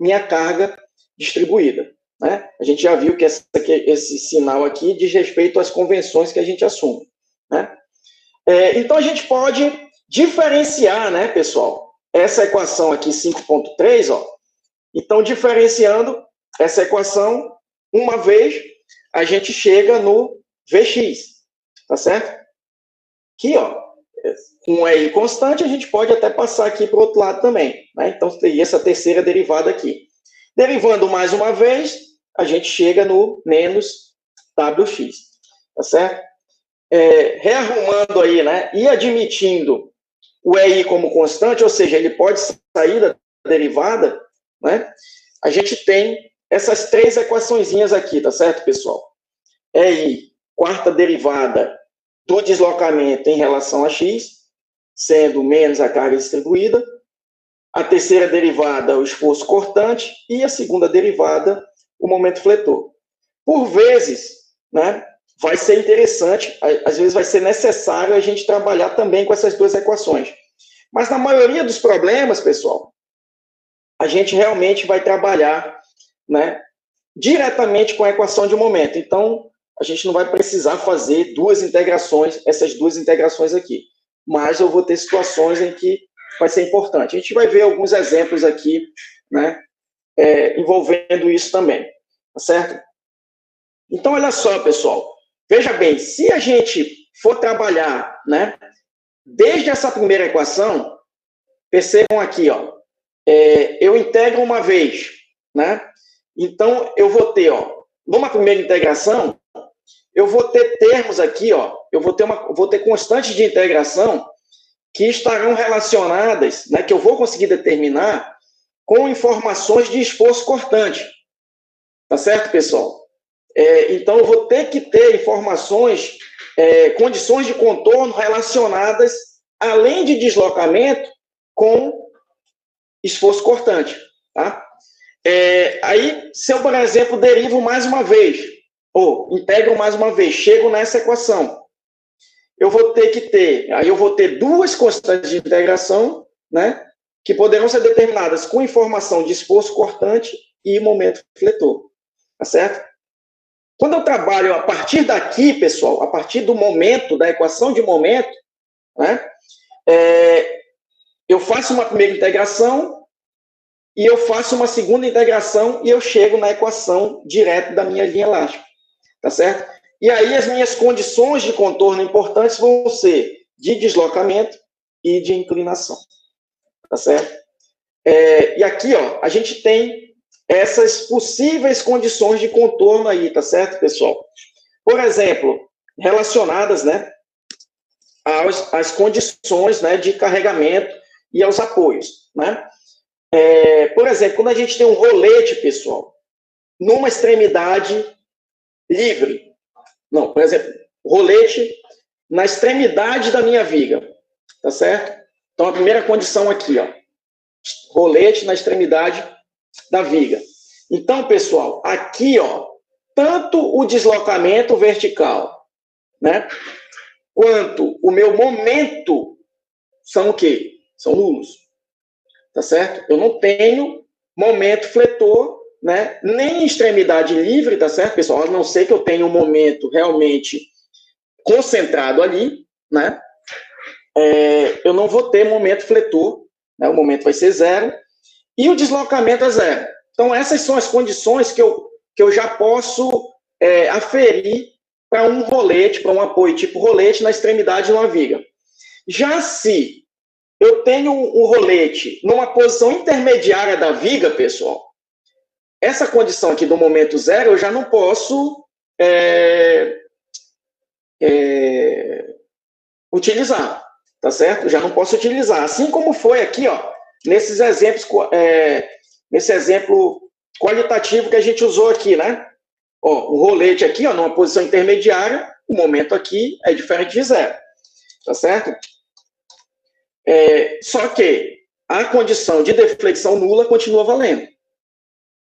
minha carga distribuída, né? A gente já viu que esse sinal aqui diz respeito às convenções que a gente assume, né? Então, a gente pode diferenciar, né, pessoal, essa equação aqui, 5.3, ó. Então, diferenciando essa equação, uma vez, a gente chega no Vx, tá certo? Aqui, ó, com EI constante, a gente pode até passar aqui para o outro lado também, né? Então, teria essa terceira derivada aqui. Derivando mais uma vez, a gente chega no menos Wx, tá certo? Rearrumando aí, né? E admitindo o EI como constante, ou seja, ele pode sair da derivada, né? A gente tem essas três equaçõezinhas aqui, tá certo, pessoal? EI, quarta derivada do deslocamento em relação a x, sendo menos a carga distribuída. A terceira derivada, o esforço cortante. E a segunda derivada, o momento fletor. Por vezes, né, vai ser interessante, às vezes vai ser necessário a gente trabalhar também com essas duas equações. Mas na maioria dos problemas, pessoal, a gente realmente vai trabalhar, né, diretamente com a equação de momento. Então, a gente não vai precisar fazer essas duas integrações aqui. Mas eu vou ter situações em que vai ser importante. A gente vai ver alguns exemplos aqui, né, envolvendo isso também, tá certo? Então, olha só, pessoal. Veja bem, se a gente for trabalhar, né, desde essa primeira equação, percebam aqui, ó, eu integro uma vez, né? Então, eu vou ter, ó, numa primeira integração, eu vou ter termos aqui, ó, vou ter constantes de integração que estarão relacionadas, né, que eu vou conseguir determinar com informações de esforço cortante. Tá certo, pessoal? Então, eu vou ter que ter informações, condições de contorno relacionadas, além de deslocamento, com esforço cortante, tá? Aí, se eu, por exemplo, derivo mais uma vez, ou integro mais uma vez, chego nessa equação, eu vou ter duas constantes de integração, né, que poderão ser determinadas com informação de esforço cortante e momento fletor, tá certo? Quando eu trabalho a partir daqui, pessoal, a partir do momento, da equação de momento, né, eu faço uma primeira integração e eu faço uma segunda integração e eu chego na equação direto da minha linha elástica, tá certo? E aí as minhas condições de contorno importantes vão ser de deslocamento e de inclinação, tá certo? E aqui, ó, a gente tem essas possíveis condições de contorno aí, tá certo, pessoal? Por exemplo, relacionadas, né, às condições, né, de carregamento e aos apoios, né? Por exemplo, quando a gente tem um rolete, pessoal, numa extremidade livre, não, por exemplo, rolete na extremidade da minha viga, tá certo? Então, a primeira condição aqui, ó, rolete na extremidade da viga. Então, pessoal, aqui, ó, tanto o deslocamento vertical, né, quanto o meu momento são o quê? São nulos, tá certo? Eu não tenho momento fletor, né, nem extremidade livre, tá certo, pessoal? A não ser que eu tenha um momento realmente concentrado ali, né, eu não vou ter momento fletor, né, o momento vai ser zero, e o deslocamento é zero. Então, essas são as condições que eu já posso aferir para um rolete, para um apoio tipo rolete na extremidade de uma viga. Já se eu tenho um rolete numa posição intermediária da viga, pessoal, essa condição aqui do momento zero, eu já não posso utilizar, tá certo? Já não posso utilizar. Assim como foi aqui, ó, nesses exemplos, nesse exemplo qualitativo que a gente usou aqui, né? Ó, o rolete aqui, ó, numa posição intermediária, o momento aqui é diferente de zero, tá certo? Só que a condição de deflexão nula continua valendo.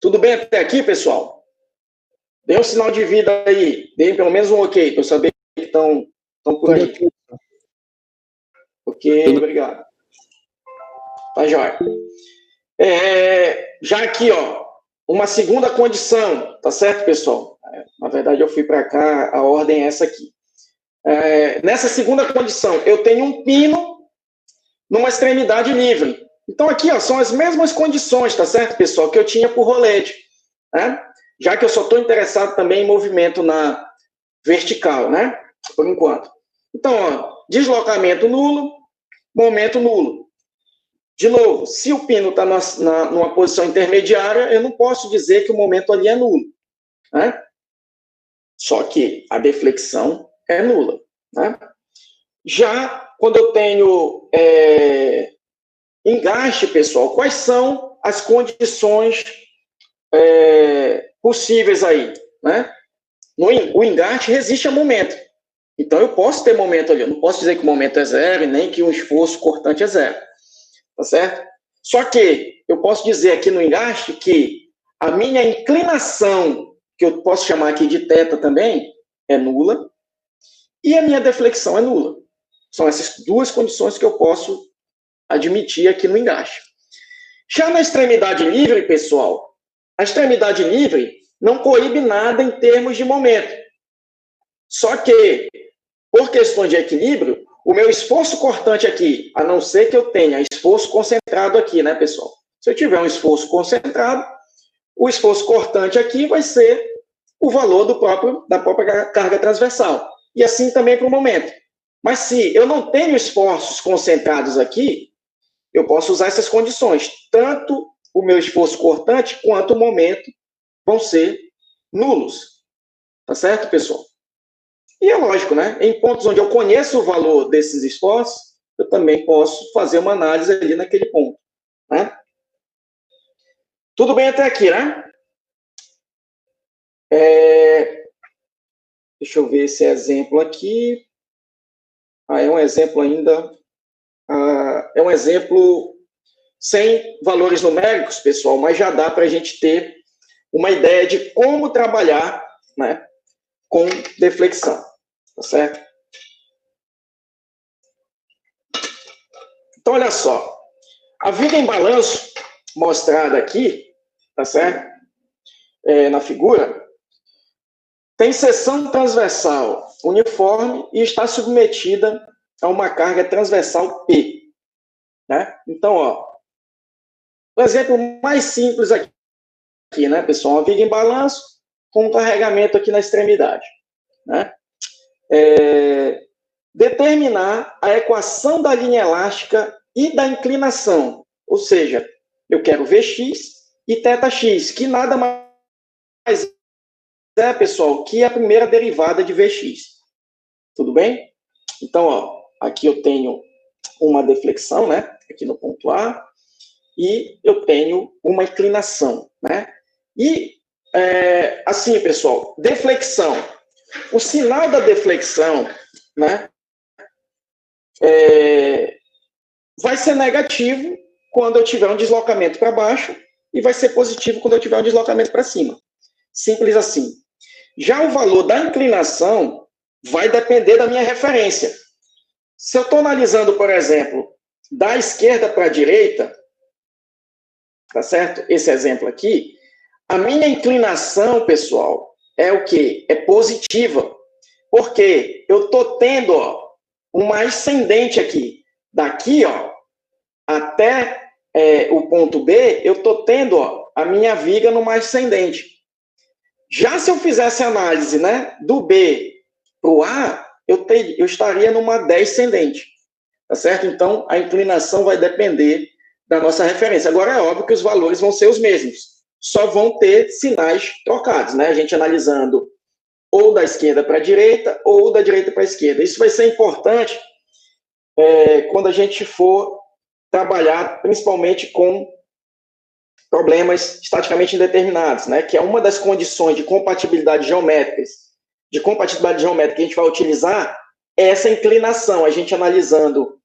Tudo bem até aqui, pessoal? Dê um sinal de vida aí, dê pelo menos um ok, para eu saber que estão por aí. Ok, obrigado. Tá jóia. Já aqui, ó, uma segunda condição, tá certo, pessoal? Na verdade, eu fui para cá, a ordem é essa aqui. Nessa segunda condição, eu tenho um pino numa extremidade livre. Então, aqui, ó, são as mesmas condições, tá certo, pessoal, que eu tinha por rolete, né? Já que eu só estou interessado também em movimento na vertical, né? Por enquanto. Então, ó, deslocamento nulo, momento nulo. De novo, se o pino está numa posição intermediária, eu não posso dizer que o momento ali é nulo, né? Só que a deflexão é nula, né? Já quando eu tenho engaste, pessoal, quais são as condições possíveis aí, né? O engaste resiste a momento. Então, eu posso ter momento ali. Eu não posso dizer que o momento é zero e nem que o esforço cortante é zero. Tá certo? Só que eu posso dizer aqui no engaste que a minha inclinação, que eu posso chamar aqui de θ também, é nula. E a minha deflexão é nula. São essas duas condições que eu posso admitir aqui no engaste. Já na extremidade livre, pessoal, a extremidade livre não coíbe nada em termos de momento. Só que, por questões de equilíbrio, o meu esforço cortante aqui, a não ser que eu tenha esforço concentrado aqui, né, pessoal? Se eu tiver um esforço concentrado, o esforço cortante aqui vai ser o valor da própria carga transversal. E assim também para o momento. Mas se eu não tenho esforços concentrados aqui, eu posso usar essas condições. Tanto o meu esforço cortante quanto o momento vão ser nulos. Tá certo, pessoal? E é lógico, né? Em pontos onde eu conheço o valor desses esforços, eu também posso fazer uma análise ali naquele ponto, né? Tudo bem até aqui, né? Deixa eu ver esse exemplo aqui. É um exemplo ainda... é um exemplo sem valores numéricos, pessoal, mas já dá para a gente ter uma ideia de como trabalhar, né, com deflexão, tá certo? Então, olha só, a viga em balanço mostrada aqui, tá certo? Na figura, tem seção transversal uniforme e está submetida a uma carga transversal P, né? Então, ó, o exemplo mais simples aqui, né, pessoal? Uma viga em balanço com um carregamento aqui na extremidade, né? Determinar a equação da linha elástica e da inclinação, ou seja, eu quero Vx e θx, que nada mais é, pessoal, que a primeira derivada de Vx. Tudo bem? Então, ó, aqui eu tenho uma deflexão, né? Aqui no ponto A, e eu tenho uma inclinação, né? E, assim, pessoal, deflexão. O sinal da deflexão, né? Vai ser negativo quando eu tiver um deslocamento para baixo e vai ser positivo quando eu tiver um deslocamento para cima. Simples assim. Já o valor da inclinação vai depender da minha referência. Se eu estou analisando, por exemplo, da esquerda para a direita, tá certo? Esse exemplo aqui, a minha inclinação, pessoal, é o quê? É positiva. Porque eu estou tendo, ó, uma ascendente aqui. Daqui, ó, até o ponto B, eu estou tendo, ó, a minha viga numa ascendente. Já se eu fizesse análise, né, do B para o A, eu estaria numa descendente. Tá certo? Então, a inclinação vai depender da nossa referência. Agora, é óbvio que os valores vão ser os mesmos. Só vão ter sinais trocados, né? A gente analisando ou da esquerda para a direita ou da direita para a esquerda. Isso vai ser importante quando a gente for trabalhar principalmente com problemas estaticamente indeterminados, né? Que é uma das condições de compatibilidade geométrica que a gente vai utilizar, é essa inclinação, a gente analisando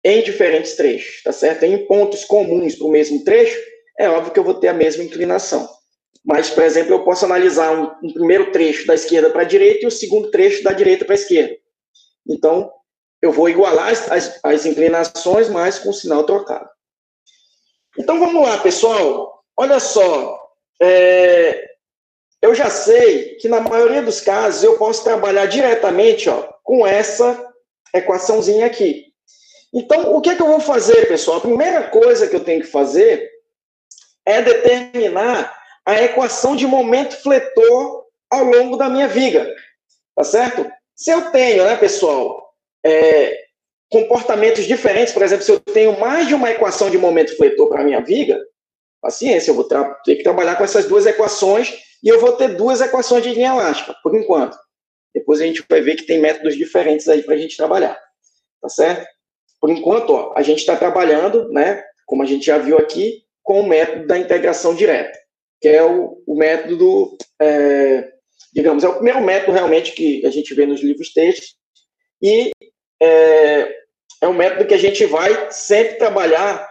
em diferentes trechos, tá certo? Em pontos comuns para o mesmo trecho, é óbvio que eu vou ter a mesma inclinação. Mas, por exemplo, eu posso analisar um primeiro trecho da esquerda para a direita e o segundo trecho da direita para a esquerda. Então, eu vou igualar as inclinações, mas com o sinal trocado. Então, vamos lá, pessoal. Olha só. Eu já sei que, na maioria dos casos, eu posso trabalhar diretamente, ó, com essa equaçãozinha aqui. Então, o que é que eu vou fazer, pessoal? A primeira coisa que eu tenho que fazer é determinar a equação de momento fletor ao longo da minha viga, tá certo? Se eu tenho, né, pessoal, comportamentos diferentes, por exemplo, se eu tenho mais de uma equação de momento fletor para a minha viga, paciência, eu vou ter que trabalhar com essas duas equações e eu vou ter duas equações de linha elástica, por enquanto. Depois a gente vai ver que tem métodos diferentes aí para a gente trabalhar, tá certo? Por enquanto, ó, a gente está trabalhando, né, como a gente já viu aqui, com o método da integração direta, que é o método, digamos, é o primeiro método realmente que a gente vê nos livros textos, e é um método que a gente vai sempre trabalhar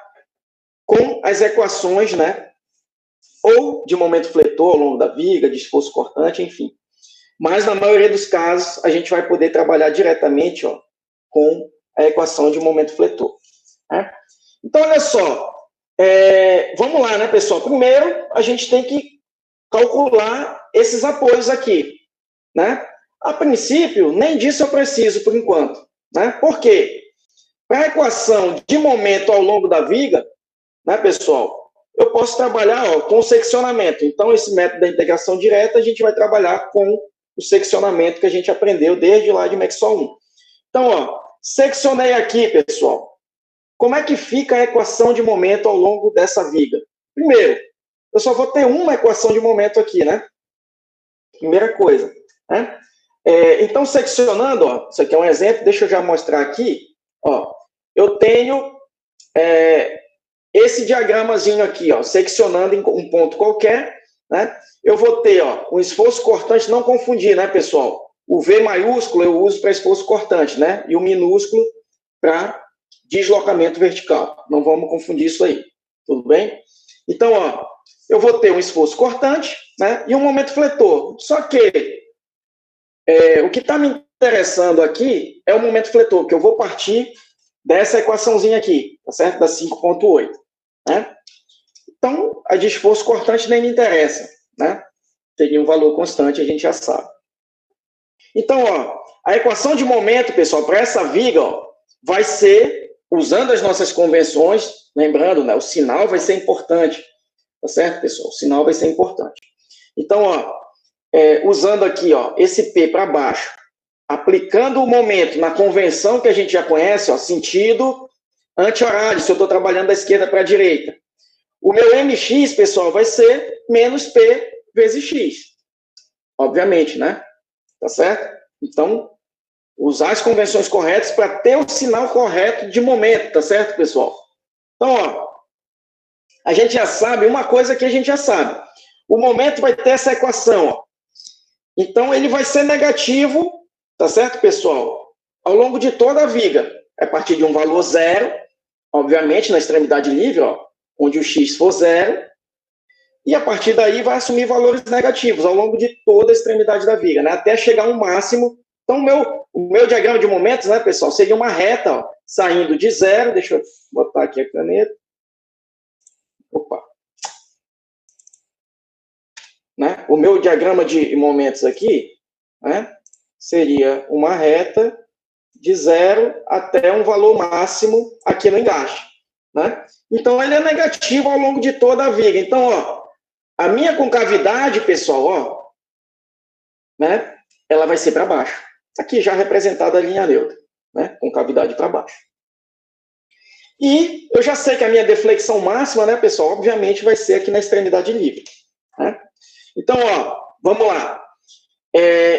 com as equações, né, ou de momento fletor ao longo da viga, de esforço cortante, enfim. Mas, na maioria dos casos, a gente vai poder trabalhar diretamente, ó, com a equação de momento fletor. Né? Então, olha só. Vamos lá, né, pessoal? Primeiro, a gente tem que calcular esses apoios aqui. Né? A princípio, nem disso eu preciso, por enquanto. Né? Por quê? Para a equação de momento ao longo da viga, né, pessoal, eu posso trabalhar, ó, com o seccionamento. Então, esse método da integração direta, a gente vai trabalhar com o seccionamento que a gente aprendeu desde lá de Maxwell 1. Então, ó, seccionei aqui, pessoal. Como é que fica a equação de momento ao longo dessa viga? Primeiro, eu só vou ter uma equação de momento aqui, né? Primeira coisa. Né? Então, seccionando, ó, isso aqui é um exemplo, deixa eu já mostrar aqui. Ó, eu tenho esse diagramazinho aqui, ó, seccionando em um ponto qualquer, né? Eu vou ter, ó, um esforço cortante, não confundir, né, pessoal? O V maiúsculo eu uso para esforço cortante, né? E o minúsculo para deslocamento vertical. Não vamos confundir isso aí, tudo bem? Então, ó, eu vou ter um esforço cortante, né? E um momento fletor. Só que o que está me interessando aqui é o momento fletor, que eu vou partir dessa equaçãozinha aqui, tá certo? Da 5.8, né? Então, a de esforço cortante nem me interessa, né? Teria um valor constante, a gente já sabe. Então, ó, a equação de momento, pessoal, para essa viga, ó, vai ser, usando as nossas convenções, lembrando, né, o sinal vai ser importante, tá certo, pessoal? O sinal vai ser importante. Então, ó, usando aqui, ó, esse P para baixo, aplicando o momento na convenção que a gente já conhece, ó, sentido anti-horário, se eu estou trabalhando da esquerda para a direita. O meu mx, pessoal, vai ser menos p vezes x. Obviamente, né? Tá certo? Então, usar as convenções corretas para ter o sinal correto de momento, tá certo, pessoal? Então, ó, a gente já sabe uma coisa que a gente já sabe. O momento vai ter essa equação, ó. Então, ele vai ser negativo, tá certo, pessoal? Ao longo de toda a viga. A partir de um valor zero, obviamente, na extremidade livre, ó, onde o x for zero, e a partir daí vai assumir valores negativos ao longo de toda a extremidade da viga, né? Até chegar a um máximo. Então, o meu diagrama de momentos, né, pessoal, seria uma reta, ó, saindo de zero. Deixa eu botar aqui a caneta. Opa. Né? O meu diagrama de momentos aqui, né, seria uma reta de zero até um valor máximo aqui no engaste. Né? Então, ele é negativo ao longo de toda a viga. Então, ó, a minha concavidade, pessoal, ó, né, ela vai ser para baixo. Aqui já representada a linha neutra, né, concavidade para baixo. E eu já sei que a minha deflexão máxima, né, pessoal, obviamente vai ser aqui na extremidade livre. Né? Então, ó, vamos lá.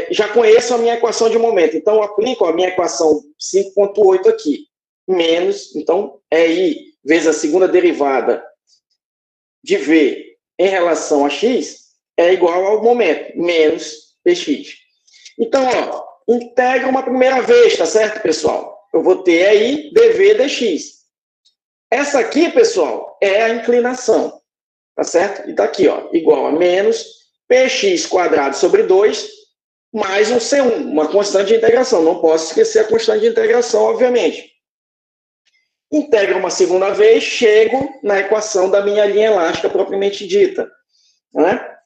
Já conheço a minha equação de momento. Então, eu aplico a minha equação 5.8 aqui. Menos, então, I vezes a segunda derivada de V em relação a X é igual ao momento, menos Px. Então, ó, integra uma primeira vez, tá certo, pessoal? Eu vou ter aí dV dx. Essa aqui, pessoal, é a inclinação, tá certo? E tá aqui, ó, igual a menos px quadrado sobre 2 mais um C1, uma constante de integração. Não posso esquecer a constante de integração, obviamente. Integro uma segunda vez, chego na equação da minha linha elástica propriamente dita. Né?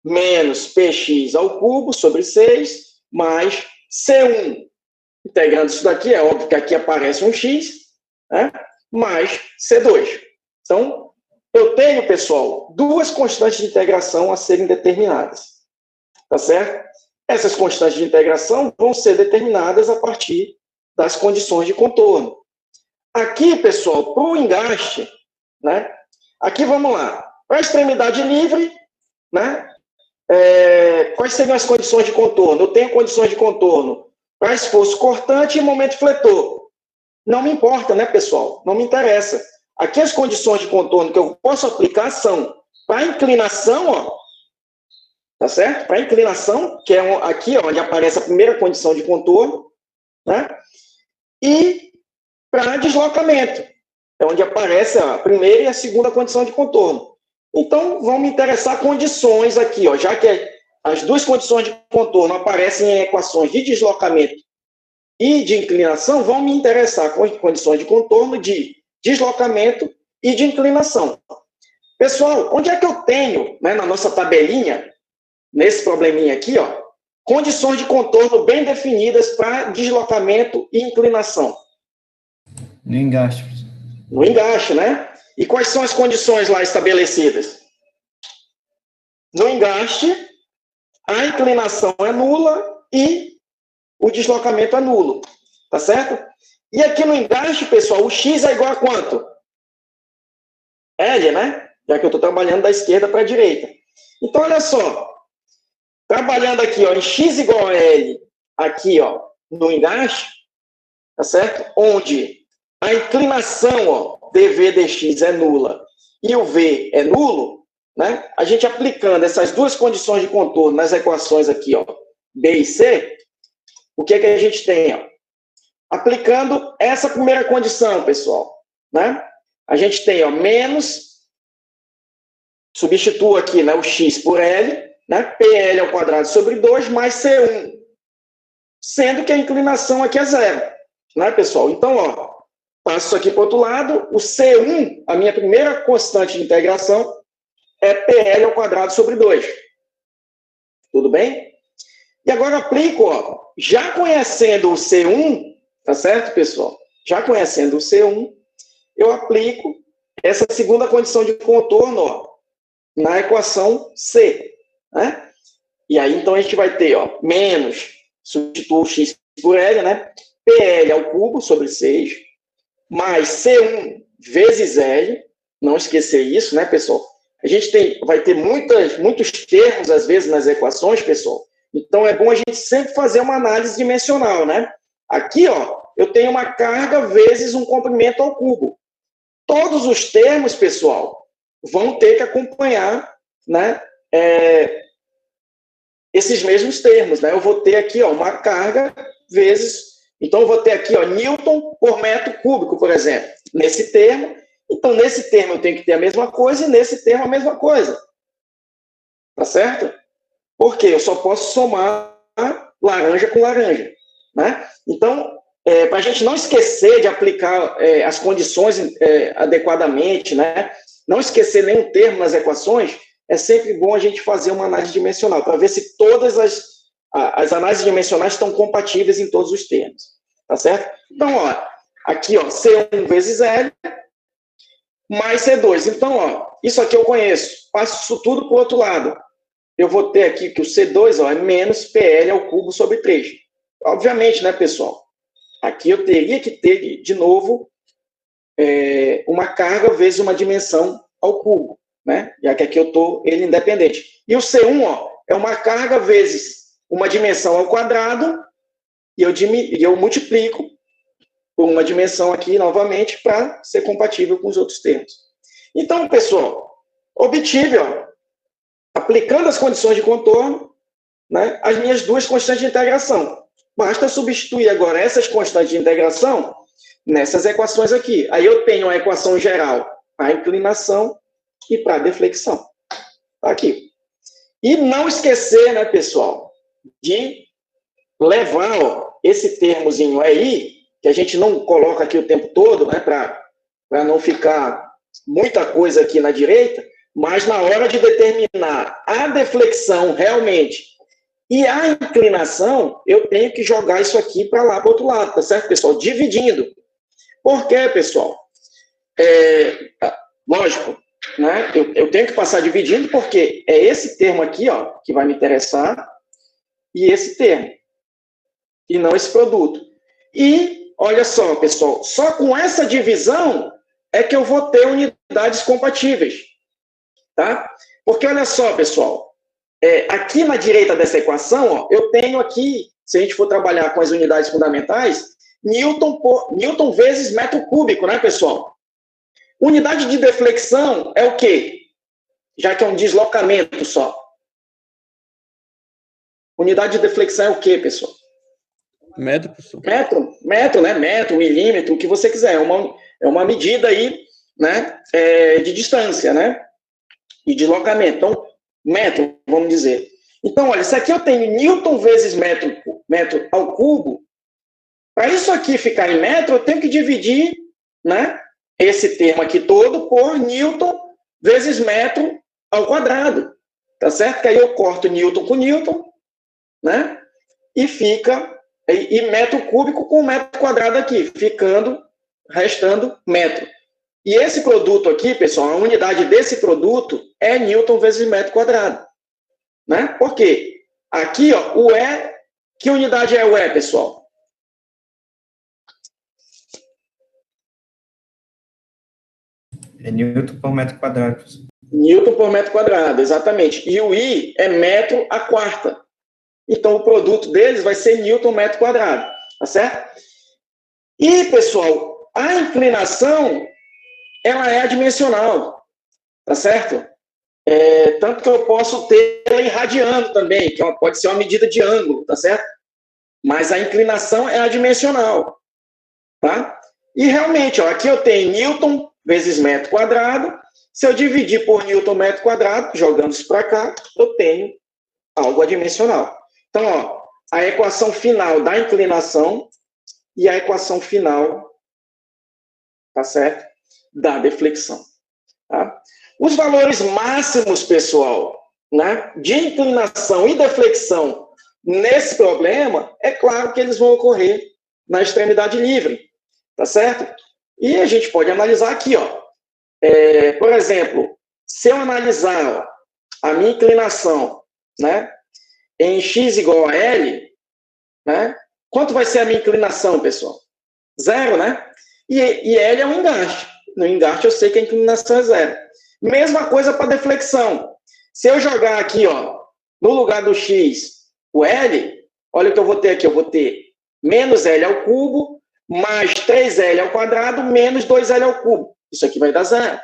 Menos px ao cubo sobre 6, mais C1. Integrando isso daqui, é óbvio que aqui aparece um x, né? Mais C2. Então, eu tenho, pessoal, duas constantes de integração a serem determinadas. Tá certo? Essas constantes de integração vão ser determinadas a partir das condições de contorno. Aqui, pessoal, para o engaste, né? Aqui, vamos lá. Para a extremidade livre, né? Quais seriam as condições de contorno? Eu tenho condições de contorno para esforço cortante e momento fletor. Não me importa, né, pessoal? Não me interessa. Aqui as condições de contorno que eu posso aplicar são para inclinação, ó, tá certo? Para inclinação, que é aqui onde aparece a primeira condição de contorno, né? E para deslocamento, é onde aparece a primeira e a segunda condição de contorno. Então, vão me interessar condições aqui, ó, já que as duas condições de contorno aparecem em equações de deslocamento e de inclinação, vão me interessar condições de contorno de deslocamento e de inclinação. Pessoal, onde é que eu tenho, né, na nossa tabelinha, nesse probleminha aqui, ó, condições de contorno bem definidas para deslocamento e inclinação? No engaste. No engaste, né? E quais são as condições lá estabelecidas? No engaste, a inclinação é nula e o deslocamento é nulo. Tá certo? E aqui no engaste, pessoal, o x é igual a quanto? L, né? Já que eu estou trabalhando da esquerda para a direita. Então, olha só. Trabalhando aqui, ó, em x igual a L, aqui, ó, no engaste, tá certo? Onde a inclinação, ó, dv dx é nula e o v é nulo, né? A gente aplicando essas duas condições de contorno nas equações aqui, ó, B e C, o que é que a gente tem, ó? Aplicando essa primeira condição, pessoal, né? A gente tem, ó, menos, substitua aqui, né, o x por L, né, PL ao quadrado sobre 2 mais C1, sendo que a inclinação aqui é zero, né, pessoal? Então, ó, passo isso aqui para o outro lado, o C1, a minha primeira constante de integração, é PL ao quadrado sobre 2. Tudo bem? E agora aplico, ó, já conhecendo o C1, tá certo, pessoal? Já conhecendo o C1, eu aplico essa segunda condição de contorno, ó, na equação C, né? E aí, então, a gente vai ter, ó, menos, substituo o x por L, né? PL ao cubo sobre 6, mais C1 vezes L, não esquecer isso, né, pessoal? A gente vai ter muitos termos, às vezes, nas equações, pessoal. Então, é bom a gente sempre fazer uma análise dimensional, né? Aqui, ó, eu tenho uma carga vezes um comprimento ao cubo. Todos os termos, pessoal, vão ter que acompanhar, né, esses mesmos termos, né? Eu vou ter aqui, ó, uma carga vezes... Então, eu vou ter aqui, ó, Newton por metro cúbico, por exemplo, nesse termo. Então, nesse termo eu tenho que ter a mesma coisa e nesse termo a mesma coisa. Tá certo? Porque eu só posso somar laranja com laranja, né? Então, para a gente não esquecer de aplicar as condições adequadamente, né? Não esquecer nenhum termo nas equações, é sempre bom a gente fazer uma análise dimensional, para ver se todas as análises dimensionais estão compatíveis em todos os termos, tá certo? Então, ó, aqui, ó, C1 vezes L, mais C2. Então, ó, isso aqui eu conheço, passo isso tudo para o outro lado. Eu vou ter aqui que o C2, ó, é menos PL ao cubo sobre 3. Obviamente, né, pessoal? Aqui eu teria que ter, de novo, uma carga vezes uma dimensão ao cubo, né? Já que aqui eu estou ele independente. E o C1, ó, é uma carga vezes uma dimensão ao quadrado, e eu multiplico por uma dimensão aqui, novamente, para ser compatível com os outros termos. Então, pessoal, obtive, ó, aplicando as condições de contorno, né, as minhas duas constantes de integração. Basta substituir agora essas constantes de integração nessas equações aqui. Aí eu tenho a equação geral para a inclinação e para a deflexão. Tá aqui. E não esquecer, né, pessoal, de levar, ó, esse termozinho aí, que a gente não coloca aqui o tempo todo, né, para não ficar muita coisa aqui na direita, mas na hora de determinar a deflexão realmente e a inclinação, eu tenho que jogar isso aqui para lá, para o outro lado, tá certo, pessoal? Dividindo. Por quê, pessoal? Lógico, né? Eu tenho que passar dividindo porque é esse termo aqui, ó, que vai me interessar, e esse termo, e não esse produto. E, olha só, pessoal, só com essa divisão é que eu vou ter unidades compatíveis, tá? Porque, olha só, pessoal, aqui na direita dessa equação, ó, eu tenho aqui, se a gente for trabalhar com as unidades fundamentais, Newton vezes metro cúbico, né, pessoal? Unidade de deflexão é o quê? Já que é um deslocamento só. Unidade de deflexão é o quê, pessoal? Metro, professor. Metro, né? Metro, milímetro, o que você quiser. É uma medida aí, né? De distância, né? E deslocamento. Então, metro, vamos dizer. Então, olha, isso aqui eu tenho Newton vezes metro ao cubo. Para isso aqui ficar em metro, eu tenho que dividir, né, esse termo aqui todo por Newton vezes metro ao quadrado. Tá certo? Que aí eu corto Newton com Newton, né? E fica... E metro cúbico com metro quadrado aqui, restando metro. E esse produto aqui, pessoal, a unidade desse produto é Newton vezes metro quadrado. Né? Por quê? Aqui, ó, o E, que unidade é o E, pessoal? É Newton por metro quadrado. Newton por metro quadrado, exatamente. E o I é metro a quarta. Então, o produto deles vai ser Newton metro quadrado, tá certo? E, pessoal, a inclinação, ela é adimensional, tá certo? Tanto que eu posso ter ela em radiano também, que pode ser uma medida de ângulo, tá certo? Mas a inclinação é adimensional, tá? E, realmente, ó, aqui eu tenho Newton vezes metro quadrado. Se eu dividir por Newton metro quadrado, jogando isso para cá, eu tenho algo adimensional. Então, ó, a equação final da inclinação e a equação final, tá certo? Da deflexão. Tá? Os valores máximos, pessoal, né, de inclinação e deflexão nesse problema, é claro que eles vão ocorrer na extremidade livre, tá certo? E a gente pode analisar aqui, ó. Por exemplo, se eu analisar, ó, a minha inclinação, né, em x igual a L, né? Quanto vai ser a minha inclinação, pessoal? 0, né? e L é um engaste. No engaste eu sei que a inclinação é 0. Mesma coisa para deflexão. Se eu jogar aqui, ó, no lugar do x, o L, olha o que eu vou ter aqui. Eu vou ter menos L ao cubo, mais 3L ao quadrado, menos 2L ao cubo. Isso aqui vai dar 0.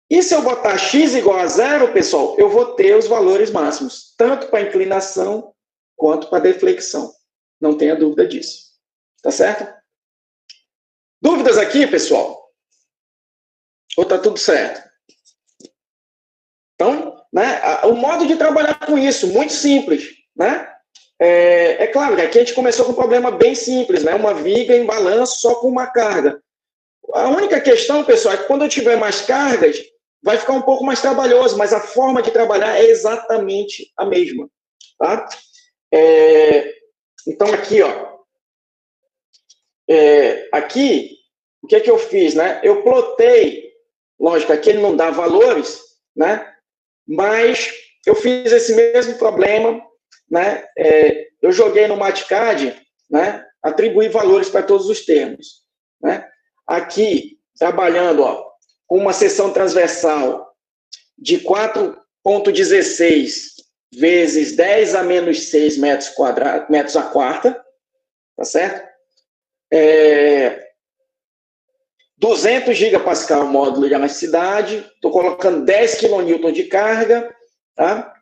E se eu botar x igual a 0, pessoal, eu vou ter os valores máximos, tanto para inclinação quanto para deflexão. Não tenha dúvida disso. Tá certo? Dúvidas aqui, pessoal? Ou tá tudo certo? Então, né, o modo de trabalhar com isso, muito simples, né? É claro que aqui a gente começou com um problema bem simples, né? Uma viga em balanço só com uma carga. A única questão, pessoal, é que quando eu tiver mais cargas, vai ficar um pouco mais trabalhoso, mas a forma de trabalhar é exatamente a mesma, tá? Então, aqui, ó. Aqui, o que é que eu fiz, né? Eu plotei, lógico, aqui ele não dá valores, né? Mas eu fiz esse mesmo problema, né? Eu joguei no MATCAD, né? Atribuí valores para todos os termos, né? Aqui, trabalhando, ó, com uma seção transversal de 4,16 vezes 10 a menos 6 metros a quarta, tá certo? 200 gigapascal módulo de elasticidade, estou colocando 10 kN de carga, tá?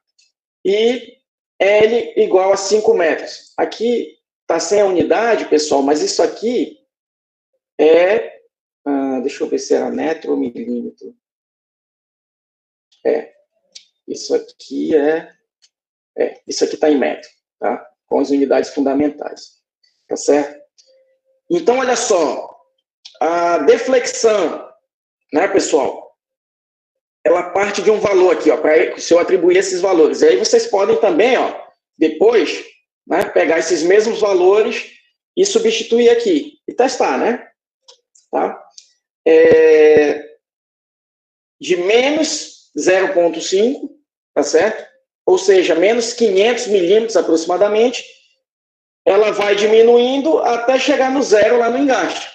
E L igual a 5 metros. Aqui está sem a unidade, pessoal, mas isso aqui deixa eu ver se era metro ou milímetro. Isso aqui isso aqui está em metro, tá? Com as unidades fundamentais, tá certo? Então, olha só, a deflexão, né, pessoal, ela parte de um valor aqui, ó, se eu atribuir esses valores. E aí vocês podem também, ó, depois, né, pegar esses mesmos valores e substituir aqui, e testar, né? Tá? De menos 0,5, tá certo? Ou seja, menos 500 milímetros aproximadamente, ela vai diminuindo até chegar no zero lá no engaste.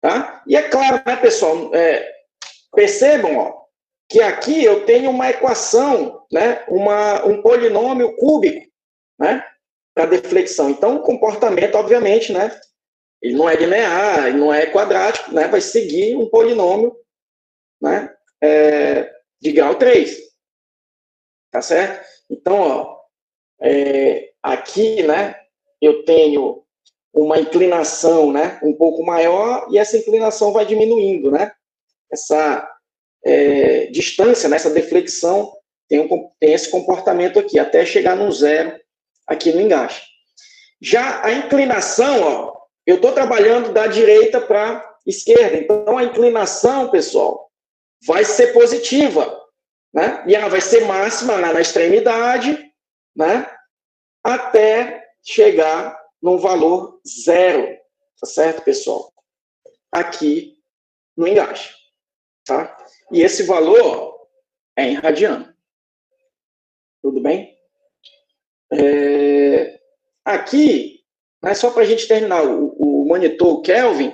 Tá? E é claro, né, pessoal, percebam, ó, que aqui eu tenho uma equação, né, um polinômio cúbico, né, para deflexão. Então, o comportamento, obviamente, né, ele não é linear, ele não é quadrático, né, vai seguir um polinômio, né, de grau 3. Tá certo? Então, ó, aqui, né, eu tenho uma inclinação, né, um pouco maior, e essa inclinação vai diminuindo, né? Essa distância, né, essa deflexão tem esse comportamento aqui, até chegar no zero aqui no engaste. Já a inclinação, ó, eu estou trabalhando da direita para a esquerda, então a inclinação, pessoal, vai ser positiva, né? E ela vai ser máxima lá na extremidade, né? Até chegar num valor zero, tá certo, pessoal? Aqui no engaste, tá? E esse valor é em radiano. Tudo bem? Aqui, né, só para a gente terminar, o monitor Kelvin,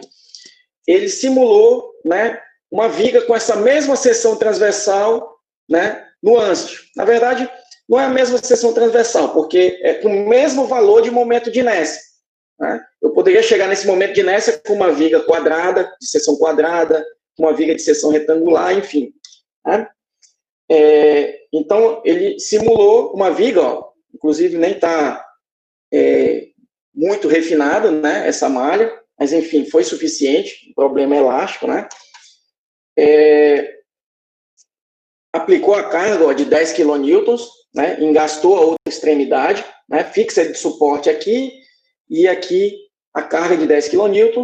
ele simulou, né, uma viga com essa mesma seção transversal, né, no âncio. Na verdade, não é a mesma seção transversal, porque é com o mesmo valor de momento de inércia. Né? Eu poderia chegar nesse momento de inércia com uma viga quadrada, de seção quadrada, uma viga de seção retangular, enfim. Né? Então, ele simulou uma viga, ó, inclusive nem está muito refinada, né, essa malha, mas, enfim, foi suficiente, o problema é elástico, né? Aplicou a carga, ó, de 10 kN, né, engastou a outra extremidade, né, fixa de suporte aqui, e aqui a carga de 10 kN,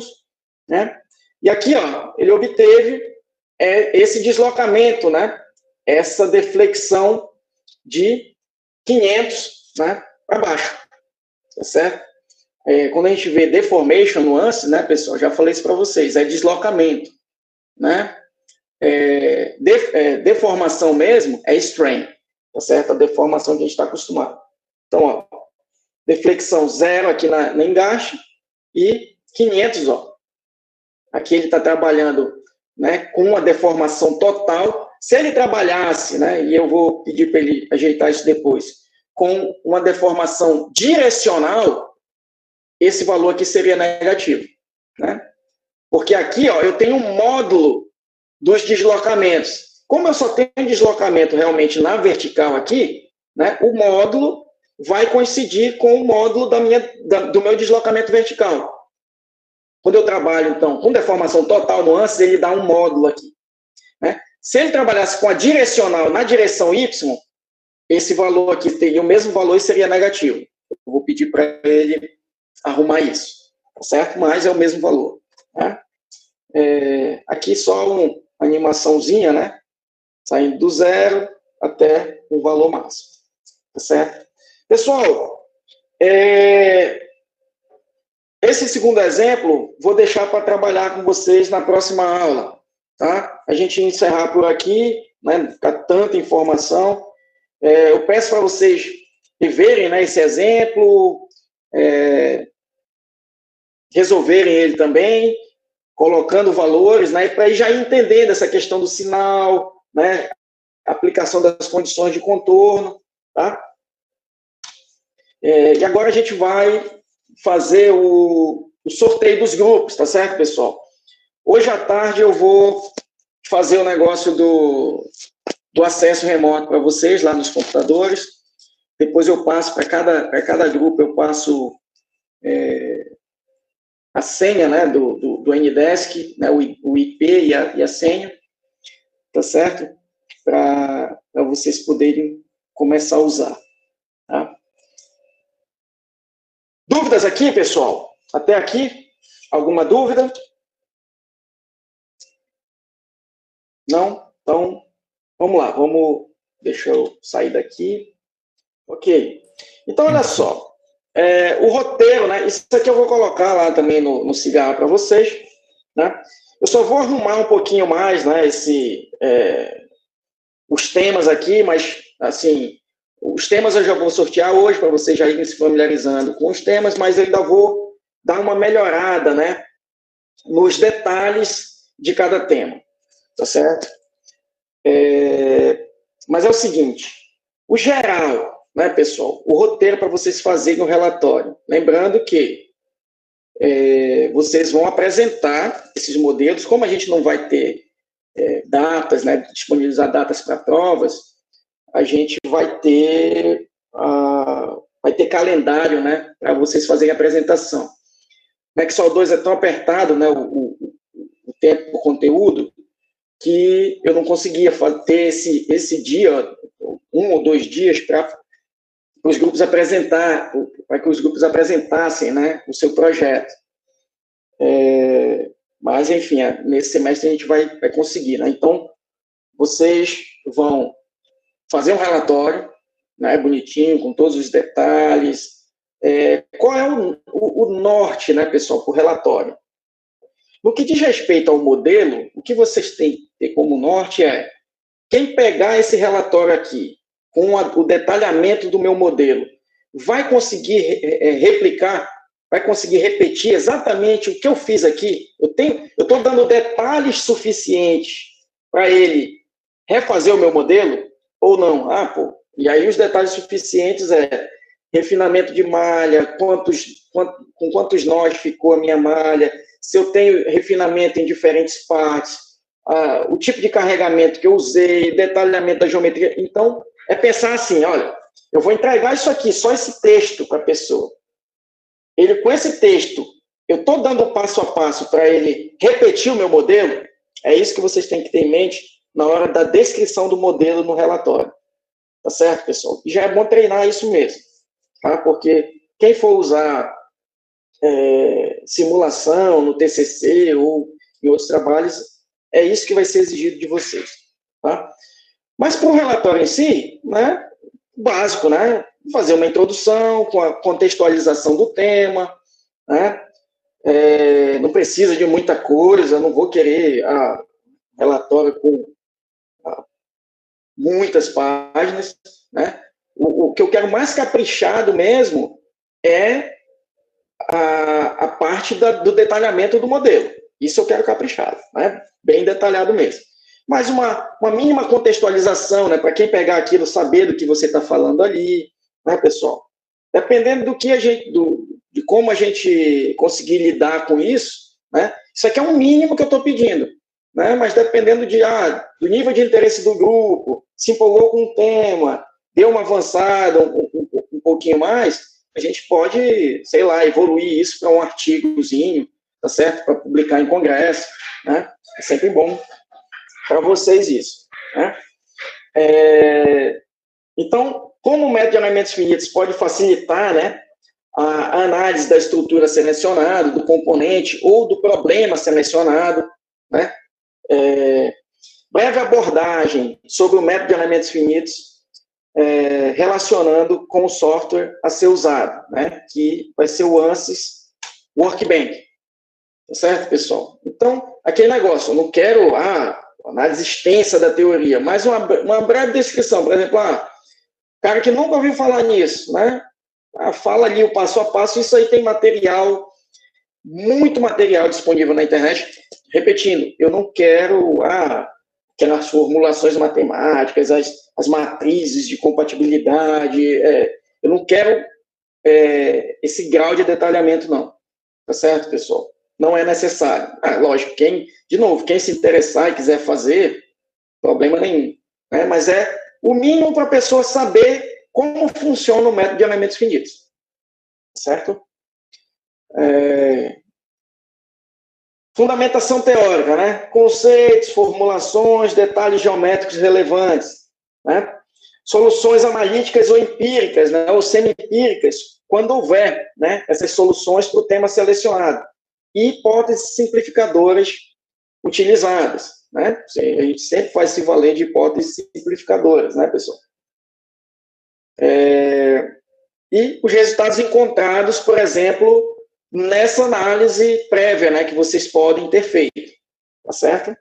né, e aqui, ó, ele obteve esse deslocamento, né, essa deflexão de 500, né, para baixo, tá certo? Quando a gente vê deformation, nuance, né, pessoal, já falei isso para vocês, é deslocamento, né, deformação mesmo é strain, tá certo? A deformação que a gente está acostumado. Então, ó, deflexão 0 aqui na engaste e 500, ó, aqui ele está trabalhando, né, com uma deformação total. Se ele trabalhasse, né, e eu vou pedir para ele ajeitar isso depois, com uma deformação direcional, esse valor aqui seria negativo, né? Porque aqui, ó, eu tenho um módulo dos deslocamentos. Como eu só tenho deslocamento realmente na vertical aqui, né, o módulo vai coincidir com o módulo do meu deslocamento vertical. Quando eu trabalho, então, com deformação total no ânsis, ele dá um módulo aqui, né? Se ele trabalhasse com a direcional na direção Y, esse valor aqui teria o mesmo valor e seria negativo. Eu vou pedir para ele arrumar isso, tá certo? Mas é o mesmo valor, tá? Aqui só uma animaçãozinha, né? Saindo do zero até o valor máximo, tá certo? Pessoal, esse segundo exemplo, vou deixar para trabalhar com vocês na próxima aula, tá? A gente encerrar por aqui, né? Ficar tanta informação. Eu peço para vocês reverem, né, esse exemplo, resolverem ele também, colocando valores, né, para ir já entendendo essa questão do sinal, né, aplicação das condições de contorno, tá? E agora a gente vai fazer o sorteio dos grupos, tá certo, pessoal? Hoje à tarde eu vou fazer o negócio do acesso remoto para vocês lá nos computadores. Depois eu passo para cada grupo, eu passo a senha, né, do Ndesk, né, o IP e a senha, tá certo? Para vocês poderem começar a usar, tá? Dúvidas aqui, pessoal? Até aqui? Alguma dúvida? Não? Então, vamos lá. Deixa eu sair daqui. Ok. Então, olha só. O roteiro, né? Isso aqui eu vou colocar lá também no cigarro para vocês, né? Eu só vou arrumar um pouquinho mais, né? Os temas aqui, mas, assim, os temas eu já vou sortear hoje para vocês já irem se familiarizando com os temas, mas eu ainda vou dar uma melhorada, né? Nos detalhes de cada tema, tá certo? Mas é o seguinte, o geral, né, pessoal, o roteiro para vocês fazerem no relatório. Lembrando que vocês vão apresentar esses modelos, como a gente não vai ter datas, né, disponibilizar datas para provas, a gente vai ter calendário, né, para vocês fazerem a apresentação. O Excel 2 é tão apertado, né, o tempo do conteúdo, que eu não conseguia ter esse dia, 1 ou 2 dias, para os grupos para que os grupos apresentassem, né, o seu projeto. Mas, enfim, nesse semestre a gente vai conseguir, né? Então, vocês vão fazer um relatório, né, bonitinho, com todos os detalhes. Qual é o norte, né, pessoal, para o relatório? No que diz respeito ao modelo, o que vocês têm que ter como norte é quem pegar esse relatório aqui, com o detalhamento do meu modelo, vai conseguir replicar, vai conseguir repetir exatamente o que eu fiz aqui? Eu estou dando detalhes suficientes para ele refazer o meu modelo ou não? E aí os detalhes suficientes refinamento de malha, com quantos nós ficou a minha malha, se eu tenho refinamento em diferentes partes, o tipo de carregamento que eu usei, detalhamento da geometria. Então, é pensar assim, olha, eu vou entregar isso aqui, só esse texto para a pessoa. Ele, com esse texto, eu estou dando um passo a passo para ele repetir o meu modelo. É isso que vocês têm que ter em mente na hora da descrição do modelo no relatório. Tá certo, pessoal? E já é bom treinar isso mesmo, tá? Porque quem for usar simulação no TCC ou em outros trabalhos, é isso que vai ser exigido de vocês, tá? Mas para o relatório em si, né, básico, né, fazer uma introdução com a contextualização do tema, né, não precisa de muita coisa, não vou querer relatório com muitas páginas, né, o que eu quero mais caprichado mesmo é a parte do detalhamento do modelo, Isso eu quero caprichado, né? Bem detalhado mesmo. Mas uma mínima contextualização, né? Para quem pegar aquilo, saber do que você está falando ali, né, pessoal? Dependendo do que a gente, de como a gente conseguir lidar com isso, né? Isso aqui é um mínimo que eu estou pedindo, né? Mas dependendo do nível de interesse do grupo, se empolgou com um tema, deu uma avançada um pouquinho mais, a gente pode, sei lá, evoluir isso para um artigozinho, tá certo? Para publicar em congresso, né? É sempre bom para vocês isso, né? Então, como o método de elementos finitos pode facilitar, né, a análise da estrutura selecionada, do componente ou do problema selecionado, né? Breve abordagem sobre o método de elementos finitos, relacionando com o software a ser usado, né? Que vai ser o ANSYS Workbench. Tá certo, pessoal? Então, aquele negócio, eu não quero análise extensa da teoria, mas uma breve descrição. Por exemplo, cara que nunca ouviu falar nisso, né? Fala ali o passo a passo. Isso aí tem material, muito material disponível na internet. Repetindo, eu não quero aquelas formulações matemáticas, as matrizes de compatibilidade. Eu não quero esse grau de detalhamento, não. Tá certo, pessoal? Não é necessário. Lógico, quem se interessar e quiser fazer, problema nenhum. Né? Mas é o mínimo para a pessoa saber como funciona o método de elementos finitos. Certo? Fundamentação teórica, né? Conceitos, formulações, detalhes geométricos relevantes. Né? Soluções analíticas ou empíricas, né? Ou semi-empíricas, quando houver, né? Essas soluções para o tema selecionado. E hipóteses simplificadoras utilizadas, né? A gente sempre faz se valer de hipóteses simplificadoras, né, pessoal? E os resultados encontrados, por exemplo, nessa análise prévia, né, que vocês podem ter feito, tá certo?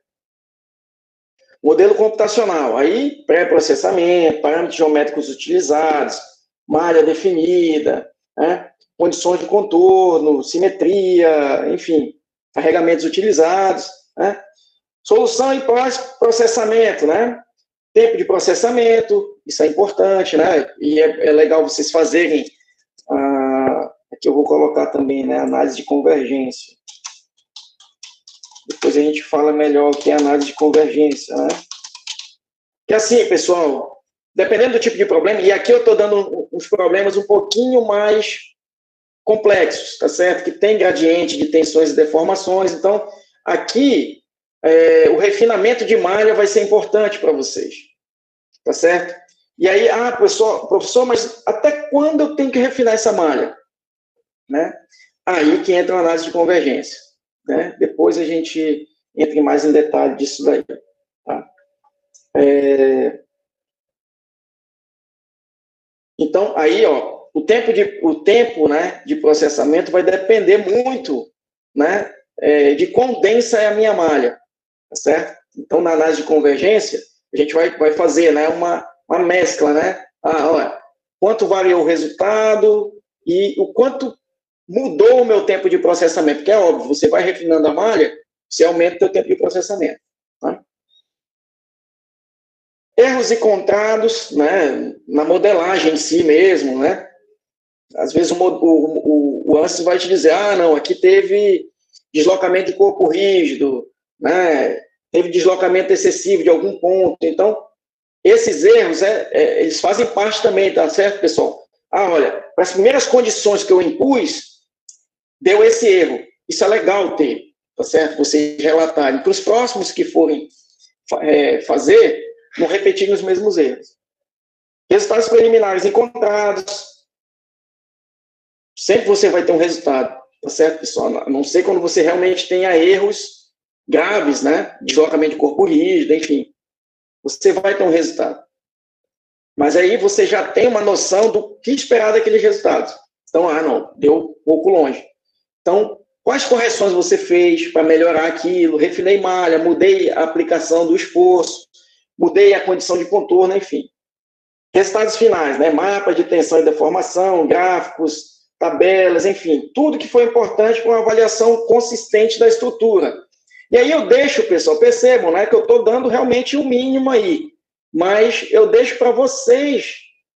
Modelo computacional, aí pré-processamento, parâmetros geométricos utilizados, malha definida, né? Condições de contorno, simetria, enfim, carregamentos utilizados, né? Solução e pós-processamento, né? Tempo de processamento, isso é importante, né? E é legal vocês fazerem, aqui eu vou colocar também, né? Análise de convergência. Depois a gente fala melhor o que é análise de convergência, né? Que assim, pessoal, dependendo do tipo de problema, e aqui eu estou dando uns problemas um pouquinho mais complexos, tá certo? Que tem gradiente de tensões e deformações. Então, aqui, o refinamento de malha vai ser importante para vocês, tá certo? E aí, professor, mas até quando eu tenho que refinar essa malha? Né? Aí que entra a análise de convergência, né? Depois a gente entra mais em detalhe disso daí, tá? Então, aí, o tempo, né, de processamento vai depender muito, né, de quão densa é a minha malha, tá certo? Então, na análise de convergência, a gente vai fazer, né, uma mescla, né? Olha, quanto variou o resultado e o quanto mudou o meu tempo de processamento, porque é óbvio, você vai refinando a malha, você aumenta o seu tempo de processamento. Tá? Erros encontrados, né, na modelagem em si mesmo, né? Às vezes o ANSYS vai te dizer, não, aqui teve deslocamento de corpo rígido, né? Teve deslocamento excessivo de algum ponto. Então, esses erros, eles fazem parte também, tá certo, pessoal? Olha, para as primeiras condições que eu impus, deu esse erro. Isso é legal ter, tá certo? Vocês relatarem. Para os próximos que forem fazer, não repetirem os mesmos erros. Resultados preliminares encontrados. Sempre você vai ter um resultado, tá certo, pessoal? A não ser quando você realmente tenha erros graves, né? Deslocamento de corpo rígido, enfim. Você vai ter um resultado. Mas aí você já tem uma noção do que esperar daqueles resultados. Então, não, deu um pouco longe. Então, quais correções você fez para melhorar aquilo? Refinei malha, mudei a aplicação do esforço, mudei a condição de contorno, enfim. Resultados finais, né? Mapa de tensão e deformação, gráficos, tabelas, enfim. Tudo que foi importante para uma avaliação consistente da estrutura. E aí eu deixo, pessoal, percebam, né, que eu estou dando realmente o mínimo aí, mas eu deixo para vocês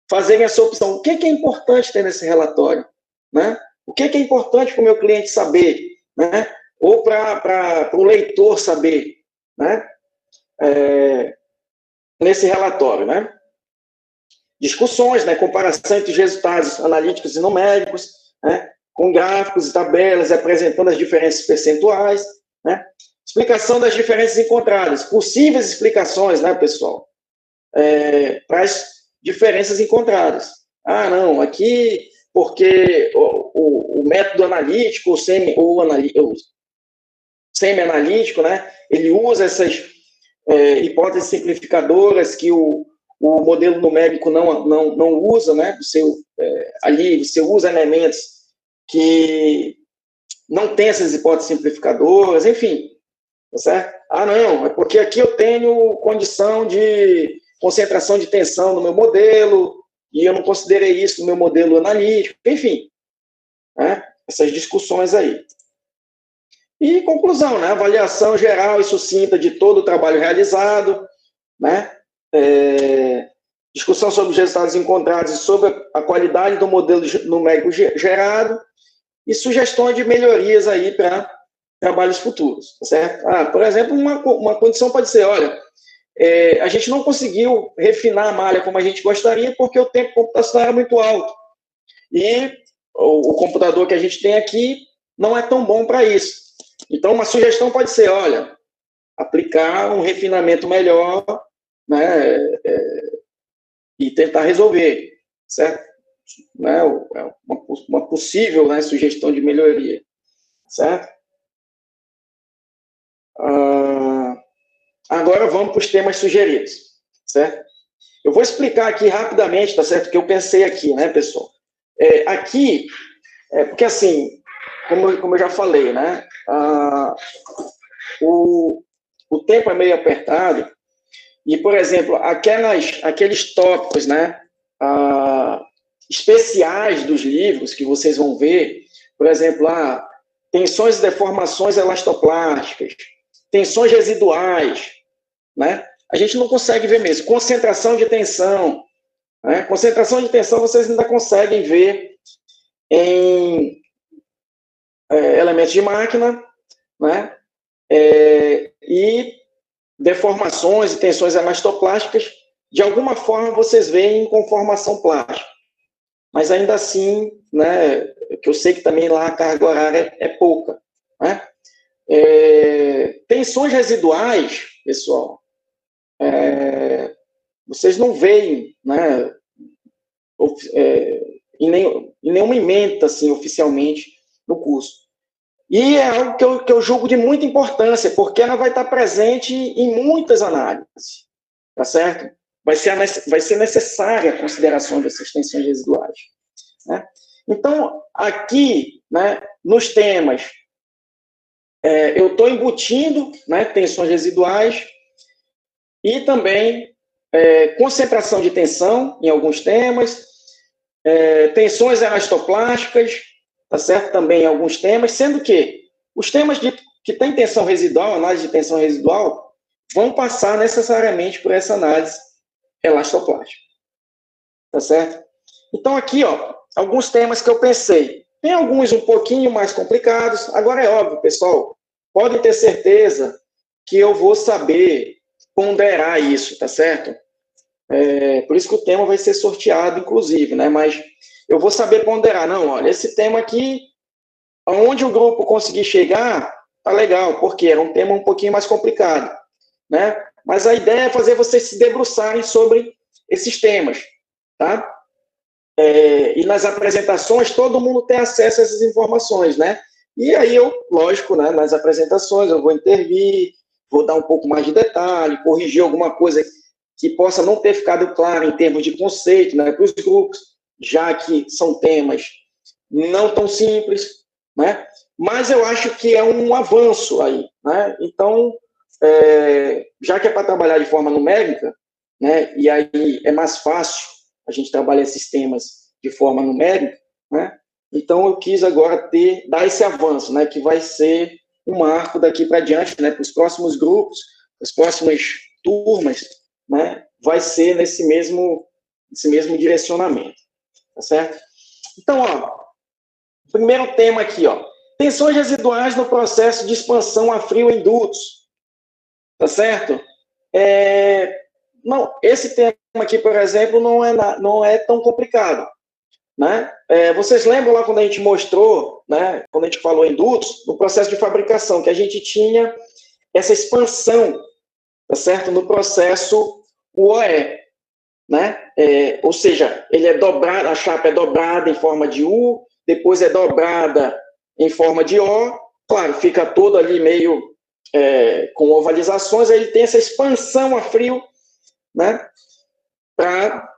fazerem essa opção. O que é importante ter nesse relatório? Né? O que é importante para o meu cliente saber? Né? Ou para o leitor saber? Né? Nesse relatório, né? Discussões, né? Comparação entre os resultados analíticos e numéricos, né? Com gráficos e tabelas apresentando as diferenças percentuais, né? Explicação das diferenças encontradas, possíveis explicações, né, pessoal, para as diferenças encontradas. Ah, não, aqui porque o método analítico, o semi-analítico, né, ele usa essas hipóteses simplificadoras que o modelo numérico não usa, né? Ali você usa elementos que não tem essas hipóteses simplificadoras, enfim, tá certo? Ah, não, é porque aqui eu tenho condição de concentração de tensão no meu modelo e eu não considerei isso no meu modelo analítico, enfim, né? Essas discussões aí. E conclusão, né? Avaliação geral e sucinta de todo o trabalho realizado, né? Discussão sobre os resultados encontrados e sobre a qualidade do modelo numérico gerado e sugestões de melhorias aí para trabalhos futuros, tá certo? Ah, por exemplo, uma condição pode ser, olha, a gente não conseguiu refinar a malha como a gente gostaria porque o tempo computacional era muito alto e o computador que a gente tem aqui não é tão bom para isso. Então, uma sugestão pode ser, olha, aplicar um refinamento melhor, né, e tentar resolver, certo? Né, uma possível, né, sugestão de melhoria, certo? Agora vamos para os temas sugeridos, certo? Eu vou explicar aqui rapidamente, tá certo? O que eu pensei aqui, né, pessoal? Aqui, porque assim, como eu já falei, né, o tempo é meio apertado e, por exemplo, aqueles tópicos, né, especiais dos livros que vocês vão ver, por exemplo, tensões e deformações elastoplásticas, tensões residuais, né? A gente não consegue ver mesmo. Concentração de tensão, né? Concentração de tensão vocês ainda conseguem ver em elementos de máquina, né? E deformações e tensões elastoplásticas, de alguma forma vocês veem em conformação plástica. Mas ainda assim, né, que eu sei que também lá a carga horária é pouca, né? Tensões residuais, pessoal, vocês não veem, né, em nenhuma ementa, assim, oficialmente, no curso. E é algo que eu julgo de muita importância, porque ela vai estar presente em muitas análises, tá certo? Vai ser necessária a consideração dessas tensões residuais, né? Então, aqui, né, nos temas, eu estou embutindo, né, tensões residuais e também concentração de tensão em alguns temas, tensões elastoplásticas, tá certo? Também em alguns temas, sendo que os temas que têm tensão residual, análise de tensão residual, vão passar necessariamente por essa análise elastoplástica, tá certo? Então, aqui, ó, alguns temas que eu pensei. Tem alguns um pouquinho mais complicados. Agora, é óbvio, pessoal, podem ter certeza que eu vou saber ponderar isso, tá certo? Por isso que o tema vai ser sorteado, inclusive, né? Mas eu vou saber ponderar. Não, olha, esse tema aqui, aonde o grupo conseguir chegar, tá legal, porque era um tema um pouquinho mais complicado, né? Mas a ideia é fazer vocês se debruçarem sobre esses temas, tá? E nas apresentações, todo mundo tem acesso a essas informações, né? E aí eu, lógico, né, nas apresentações eu vou intervir, vou dar um pouco mais de detalhe, corrigir alguma coisa que possa não ter ficado claro em termos de conceito, né, para os grupos, já que são temas não tão simples, né? Mas eu acho que é um avanço aí, né? Então, já que é para trabalhar de forma numérica, né, e aí é mais fácil a gente trabalhar esses temas de forma numérica, né? Então eu quis agora dar esse avanço, né, que vai ser um marco daqui para diante, né, para os próximos grupos, as próximas turmas, né, vai ser nesse mesmo direcionamento, tá certo? Então, ó, primeiro tema aqui, ó, tensões residuais no processo de expansão a frio em dutos, tá certo? Não, esse tema aqui, por exemplo, não é tão complicado, né? Vocês lembram lá quando a gente mostrou, né, quando a gente falou em dutos, no processo de fabricação, que a gente tinha essa expansão, tá certo? No processo UOE, né? Ou seja, ele é dobrado, a chapa é dobrada em forma de U, depois é dobrada em forma de O, claro, fica todo ali meio com ovalizações, aí ele tem essa expansão a frio, né? Para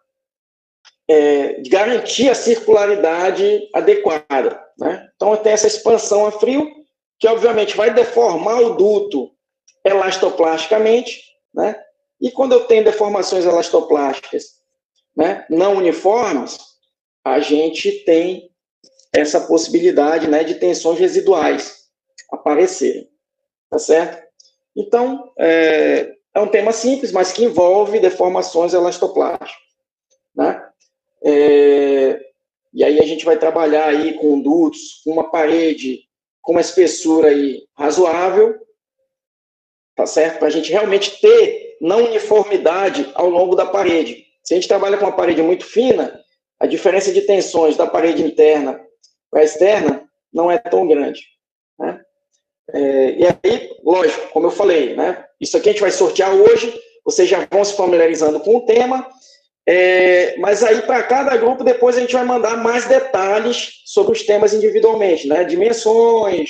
garantir a circularidade adequada, né? Então, tem essa expansão a frio, que obviamente vai deformar o duto elastoplasticamente, né? E quando eu tenho deformações elastoplásticas, né, não uniformes, a gente tem essa possibilidade, né, de tensões residuais aparecerem, tá certo? Então, é um tema simples, mas que envolve deformações elastoplásticas, né? E aí a gente vai trabalhar aí com dutos, com uma parede com uma espessura aí razoável, tá certo? Para a gente realmente ter não uniformidade ao longo da parede. Se a gente trabalha com uma parede muito fina, a diferença de tensões da parede interna para a externa não é tão grande, né? E aí, lógico, como eu falei, né? Isso aqui a gente vai sortear hoje, vocês já vão se familiarizando com o tema, mas aí para cada grupo depois a gente vai mandar mais detalhes sobre os temas individualmente, né? Dimensões,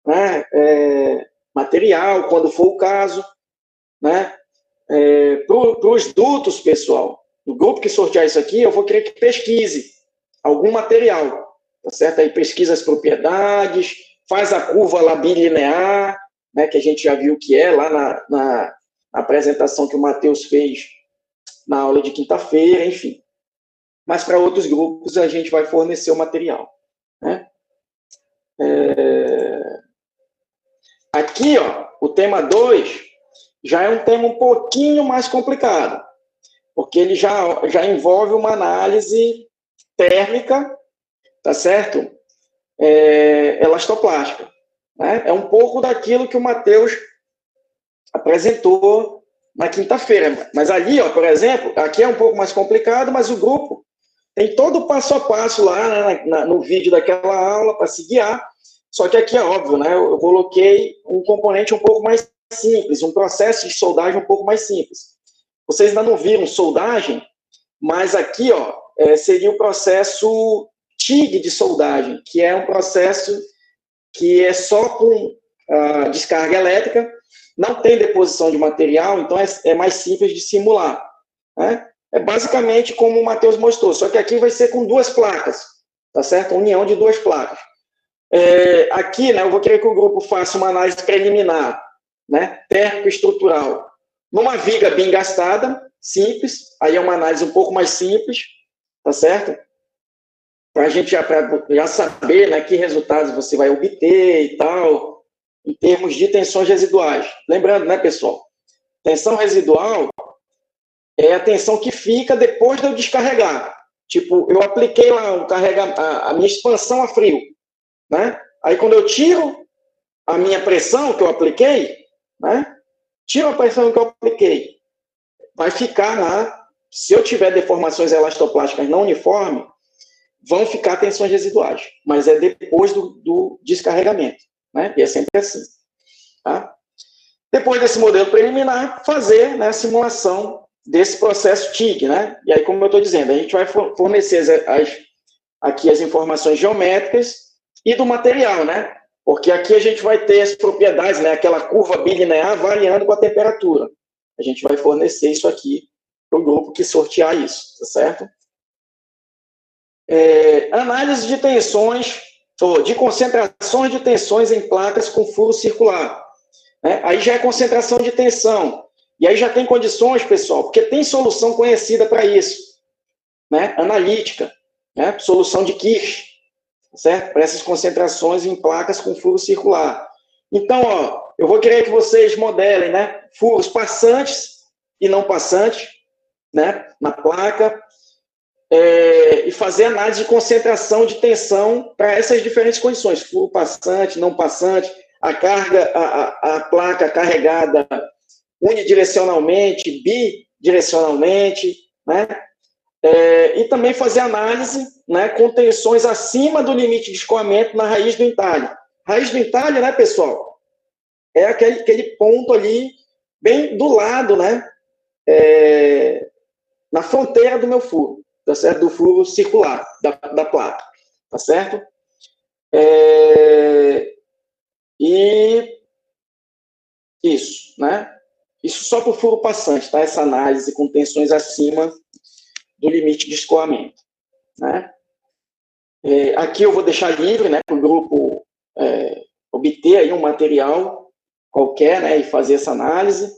né? Material, quando for o caso, né? Para os dutos, pessoal, o grupo que sortear isso aqui, eu vou querer que pesquise algum material, tá certo? Aí pesquisa as propriedades, faz a curva lá bilinear, né, que a gente já viu que é lá na apresentação que o Matheus fez na aula de quinta-feira, enfim. Mas para outros grupos a gente vai fornecer o material, né? Aqui, ó, o tema 2 já é um tema um pouquinho mais complicado, porque ele já envolve uma análise térmica, tá certo? Elastoplástica, né? É um pouco daquilo que o Matheus apresentou na quinta-feira. Mas ali, ó, por exemplo, aqui é um pouco mais complicado, mas o grupo tem todo o passo a passo lá, né, no vídeo daquela aula para se guiar. Só que aqui é óbvio, né? Eu coloquei um componente um pouco mais simples, um processo de soldagem um pouco mais simples. Vocês ainda não viram soldagem, mas aqui, ó, seria o processo TIG de soldagem, que é um processo que é só com descarga elétrica, não tem deposição de material, então é mais simples de simular, né? É basicamente como o Matheus mostrou, só que aqui vai ser com duas placas, tá certo? União de duas placas. Aqui, né, eu vou querer que o grupo faça uma análise preliminar, né, térmico-estrutural, numa viga bem gastada, simples, aí é uma análise um pouco mais simples, tá certo? Para a gente já saber, né, que resultados você vai obter e tal, em termos de tensões residuais. Lembrando, né, pessoal, tensão residual é a tensão que fica depois de eu descarregar. Tipo, eu apliquei lá a minha expansão a frio, né? Aí quando eu tiro a minha pressão que eu apliquei, né? Tiro a pressão que eu apliquei, vai ficar lá, se eu tiver deformações elastoplásticas não uniformes, vão ficar tensões residuais, mas é depois do descarregamento, né? E é sempre assim, tá? Depois desse modelo preliminar, fazer, né, a simulação desse processo TIG, né? E aí, como eu estou dizendo, a gente vai fornecer aqui as informações geométricas e do material, né? Porque aqui a gente vai ter as propriedades, né? Aquela curva bilinear variando com a temperatura. A gente vai fornecer isso aqui para o grupo que sortear isso, tá certo? Análise de tensões, ou de concentrações de tensões em placas com furo circular, né? Aí já é concentração de tensão. E aí já tem condições, pessoal, porque tem solução conhecida para isso, né? Analítica, né? Solução de Kirch, certo? Para essas concentrações em placas com furo circular. Então, ó, eu vou querer que vocês modelem, né, furos passantes e não passantes, né, na placa, e fazer análise de concentração de tensão para essas diferentes condições, furo passante, não passante, a carga, a placa carregada unidirecionalmente, bidirecionalmente, né? E também fazer análise, né, com tensões acima do limite de escoamento na raiz do entalhe. Raiz do entalhe, né, pessoal, é aquele ponto ali, bem do lado, né, na fronteira do meu furo, tá certo? Do furo circular da placa, tá certo? E isso, né? Isso só para o furo passante, tá? Essa análise com tensões acima do limite de escoamento, né? Aqui eu vou deixar livre, né, para o grupo obter aí um material qualquer, né, e fazer essa análise.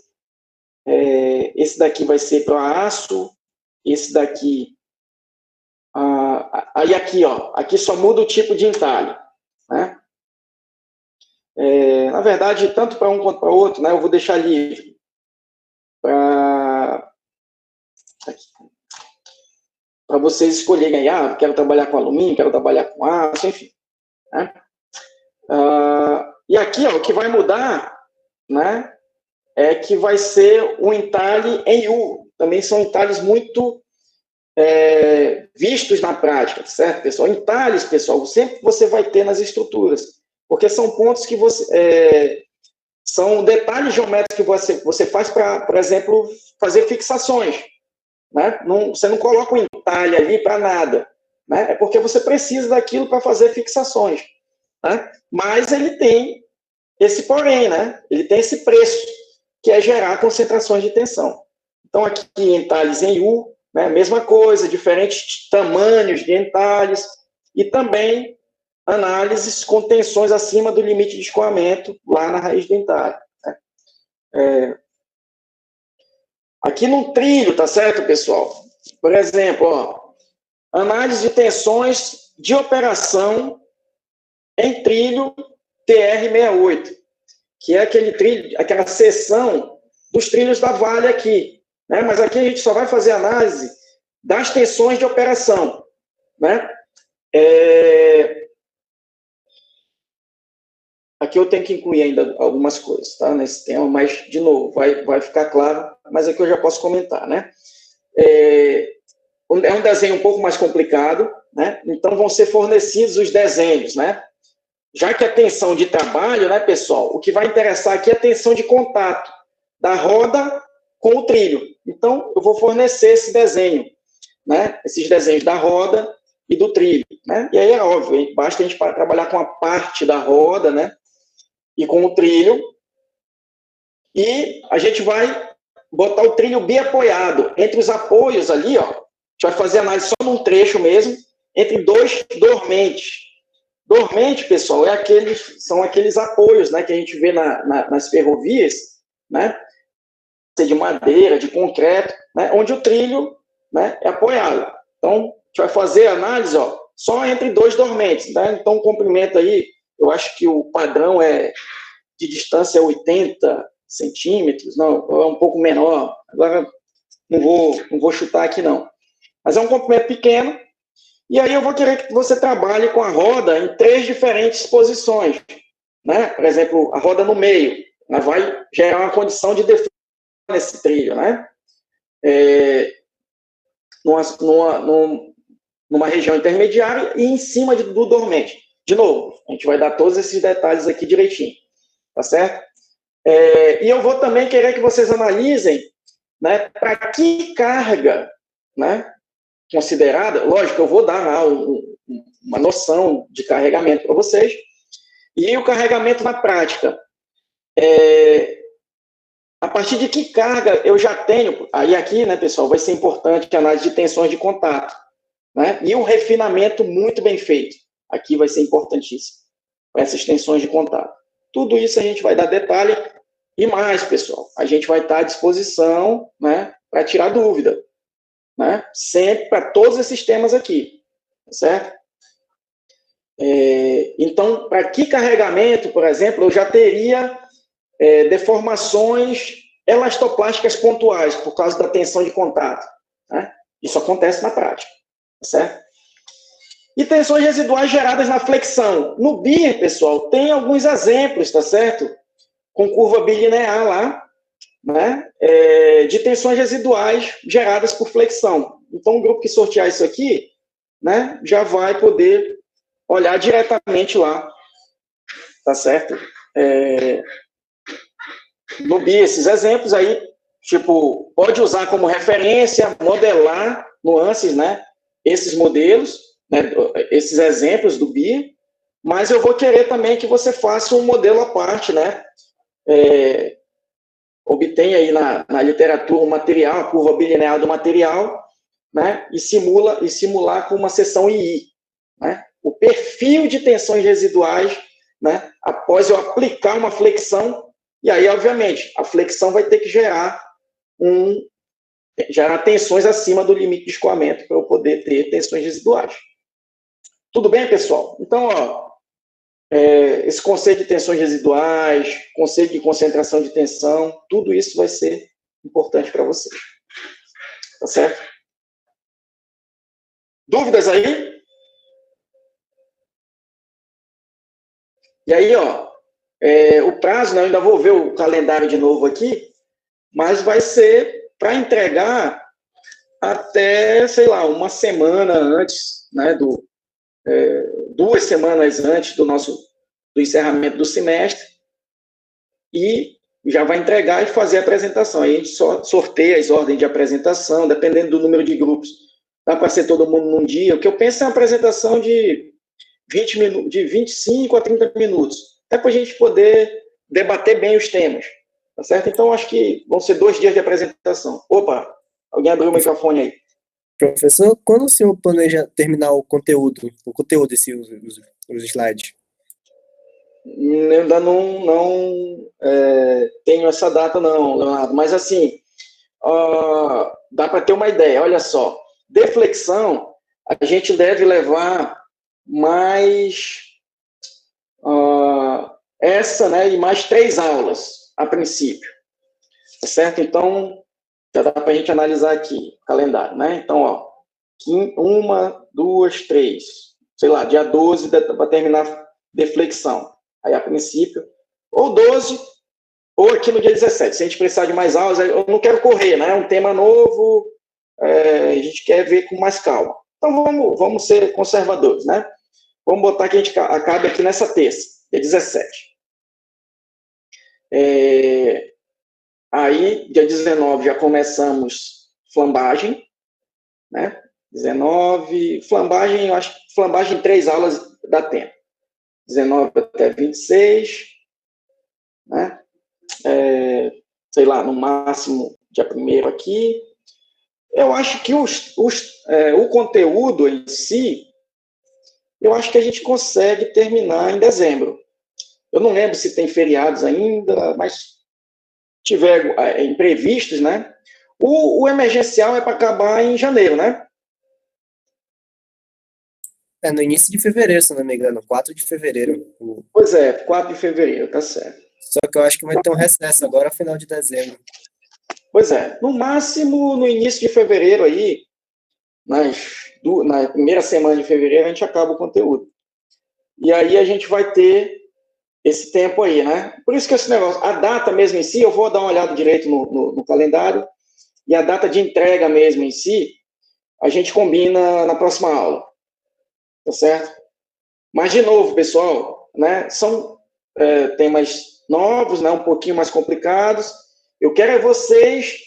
Esse daqui vai ser para aço, esse daqui... aí aqui, ó, aqui só muda o tipo de entalhe, né? Na verdade, tanto para um quanto para outro, né, eu vou deixar livre para vocês escolherem, quero trabalhar com alumínio, quero trabalhar com aço, enfim, né? E aqui, ó, o que vai mudar, né, é que vai ser o entalhe em U. Também são entalhes muito vistos na prática, certo, pessoal? Entalhes, pessoal, sempre você vai ter nas estruturas, porque são pontos que você... são detalhes geométricos que você faz para, por exemplo, fazer fixações, né? Você não coloca um entalhe ali para nada, né? É porque você precisa daquilo para fazer fixações, né? Mas ele tem esse porém, né? Ele tem esse preço, que é gerar concentrações de tensão. Então, aqui, entalhes em U, né? Mesma coisa, diferentes tamanhos de entalhes, e também análises com tensões acima do limite de escoamento, lá na raiz do entalhe, né? Aqui no trilho, tá certo, pessoal? Por exemplo, ó, análise de tensões de operação em trilho TR-68, que é aquele trilho, aquela seção dos trilhos da Vale aqui, né? Mas aqui a gente só vai fazer análise das tensões de operação, né? Aqui eu tenho que incluir ainda algumas coisas, tá? Nesse tema, mas, de novo, vai ficar claro, mas aqui eu já posso comentar, né? É um desenho um pouco mais complicado, né? Então, vão ser fornecidos os desenhos, né? Já que a tensão de trabalho, né, pessoal, o que vai interessar aqui é a tensão de contato da roda com o trilho. Então, eu vou fornecer esse desenho, né? Esses desenhos da roda e do trilho, né? E aí é óbvio, basta a gente trabalhar com a parte da roda, né? E com o trilho, e a gente vai botar o trilho biapoiado. Entre os apoios ali, ó, a gente vai fazer análise só num trecho mesmo, entre dois dormentes. Dormente, pessoal, são aqueles apoios, né, que a gente vê nas ferrovias, né, de madeira, de concreto, né, onde o trilho, né, é apoiado. Então, a gente vai fazer a análise, ó, só entre dois dormentes, né? Então, o comprimento aí, eu acho que o padrão de distância é 80 centímetros, não, é um pouco menor. Agora, não vou chutar aqui, não. Mas é um comprimento pequeno. E aí eu vou querer que você trabalhe com a roda em 3 diferentes posições, né? Por exemplo, a roda no meio, ela vai gerar uma condição de defesa nesse trilho, né? Numa região intermediária e em cima do dormente. De novo, a gente vai dar todos esses detalhes aqui direitinho, tá certo? E eu vou também querer que vocês analisem, né, para que carga, né, considerada, lógico, eu vou dar lá uma noção de carregamento para vocês, e o carregamento na prática. A partir de que carga eu já tenho, aí aqui, né, pessoal, vai ser importante a análise de tensões de contato, né, e um refinamento muito bem feito, aqui vai ser importantíssimo, essas tensões de contato. Tudo isso a gente vai dar detalhe, e mais, pessoal, a gente vai estar à disposição, né, para tirar dúvida, né? Sempre para todos esses temas aqui, certo? Então, para que carregamento, por exemplo, eu já teria deformações elastoplásticas pontuais por causa da tensão de contato, né? Isso acontece na prática, certo? E tensões residuais geradas na flexão. No BIR, pessoal, tem alguns exemplos, tá certo? Com curva bilinear lá, né? De tensões residuais geradas por flexão. Então, o grupo que sortear isso aqui, né, já vai poder olhar diretamente lá, tá certo? No BIR, esses exemplos aí, tipo, pode usar como referência, modelar nuances, né? Esses modelos, né, esses exemplos do BIR, mas eu vou querer também que você faça um modelo à parte, né? Obtém aí na literatura um material, a curva bilinear do material, né? E simular com uma seção II, né? O perfil de tensões residuais, né? Após eu aplicar uma flexão, e aí, obviamente, a flexão vai ter que gerar tensões acima do limite de escoamento para eu poder ter tensões residuais. Tudo bem, pessoal? Então, ó, esse conceito de tensões residuais, conceito de concentração de tensão, tudo isso vai ser importante para vocês. Tá certo? Dúvidas aí? E aí, ó, o prazo, né, eu ainda vou ver o calendário de novo aqui, mas vai ser para entregar até, sei lá, uma semana antes, né, 2 semanas antes do encerramento do semestre, e já vai entregar e fazer a apresentação. Aí a gente sorteia as ordens de apresentação, dependendo do número de grupos. Dá para ser todo mundo num dia. O que eu penso é uma apresentação de 25 a 30 minutos, até para a gente poder debater bem os temas, tá certo? Então, acho que vão ser 2 dias de apresentação. Opa, alguém abriu o microfone aí. Professor, quando o senhor planeja terminar o conteúdo, os slides? Eu ainda não tenho essa data, não, Leonardo, mas assim, dá para ter uma ideia. Olha só, deflexão, a gente deve levar mais essa, né, e mais 3 aulas, a princípio, tá certo? Então, já dá para a gente analisar aqui o calendário, né? Então, ó, 1, 2, 3, sei lá, dia 12 para terminar deflexão. Aí, a princípio, ou 12, ou aqui no dia 17. Se a gente precisar de mais aulas, eu não quero correr, né? É um tema novo, a gente quer ver com mais calma. Então, vamos ser conservadores, né? Vamos botar que a gente acabe aqui nessa terça, dia 17. Aí, dia 19, já começamos flambagem, né? 19, flambagem, eu acho que flambagem em 3 aulas dá tempo. 19 até 26, né? Sei lá, no máximo, dia 1º aqui. Eu acho que o conteúdo em si, eu acho que a gente consegue terminar em dezembro. Eu não lembro se tem feriados ainda, mas tiver imprevistos, né? O emergencial é para acabar em janeiro, né? No início de fevereiro, se não me engano, 4 de fevereiro. Pois é, 4 de fevereiro, tá certo. Só que eu acho que vai ter um recesso agora, final de dezembro. Pois é, no máximo no início de fevereiro aí, na primeira semana de fevereiro, a gente acaba o conteúdo. E aí a gente vai ter esse tempo aí, né? Por isso que esse negócio, a data mesmo em si, eu vou dar uma olhada direito no calendário, e a data de entrega mesmo em si, a gente combina na próxima aula, tá certo? Mas, de novo, pessoal, né, são temas novos, né, um pouquinho mais complicados. Eu quero é vocês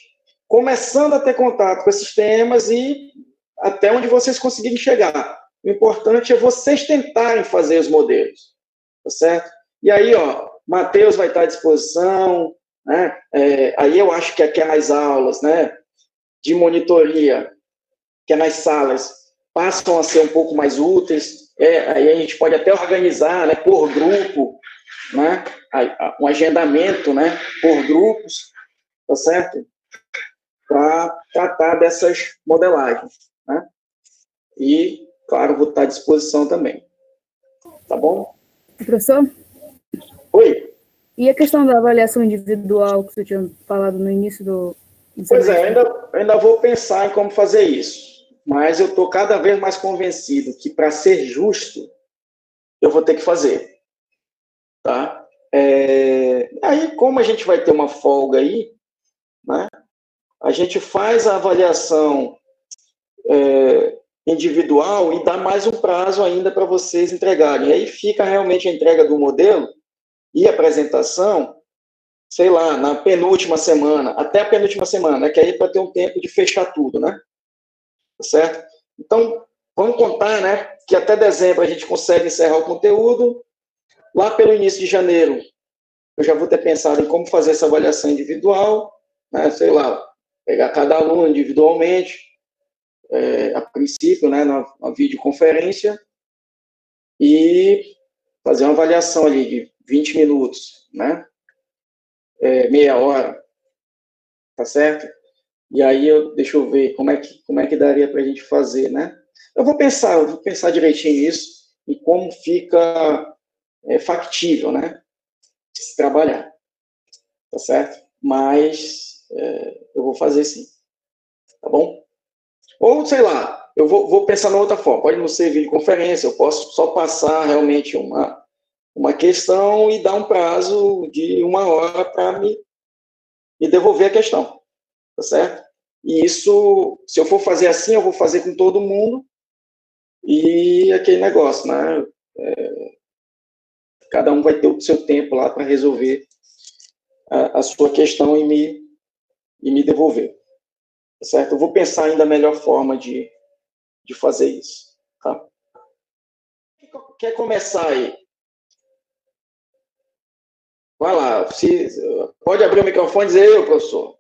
começando a ter contato com esses temas e até onde vocês conseguirem chegar. O importante é vocês tentarem fazer os modelos, tá certo? E aí, ó, Matheus vai estar à disposição, né? Aí eu acho que aquelas aulas, né, de monitoria, que é nas salas, passam a ser um pouco mais úteis. Aí a gente pode até organizar, né, por grupo, né, um agendamento, né, por grupos, tá certo? Para tratar dessas modelagens, né? E, claro, vou estar à disposição também. Tá bom? Professor, Oi. e a questão da avaliação individual que você tinha falado no início do... Pois é, eu ainda vou pensar em como fazer isso. Mas eu estou cada vez mais convencido que, para ser justo, eu vou ter que fazer. Tá? Aí, como a gente vai ter uma folga aí, né, a gente faz a avaliação individual e dá mais um prazo ainda para vocês entregarem. Aí fica realmente a entrega do modelo e a apresentação, sei lá, na penúltima semana, até a penúltima semana, né, que aí é para ter um tempo de fechar tudo, né? Tá certo? Então, vamos contar, né, que até dezembro a gente consegue encerrar o conteúdo. Lá pelo início de janeiro, eu já vou ter pensado em como fazer essa avaliação individual, né, sei lá, pegar cada aluno individualmente, a princípio, né, na videoconferência, e fazer uma avaliação ali de 20 minutos, né, meia hora, tá certo? E aí, deixa eu ver como é que daria para a gente fazer, né? Eu vou pensar direitinho nisso e como fica factível, né, de se trabalhar, tá certo? Mas eu vou fazer sim, tá bom? Ou, sei lá, eu vou pensar na outra forma. Pode não ser videoconferência, eu posso só passar realmente uma questão e dar um prazo de 1 hora para me devolver a questão, tá certo? E isso, se eu for fazer assim, eu vou fazer com todo mundo e aquele negócio, né? Cada um vai ter o seu tempo lá para resolver a sua questão e me devolver, tá certo? Eu vou pensar ainda a melhor forma de fazer isso, tá? Quer começar aí? Vai lá, pode abrir o microfone e dizer eu, professor.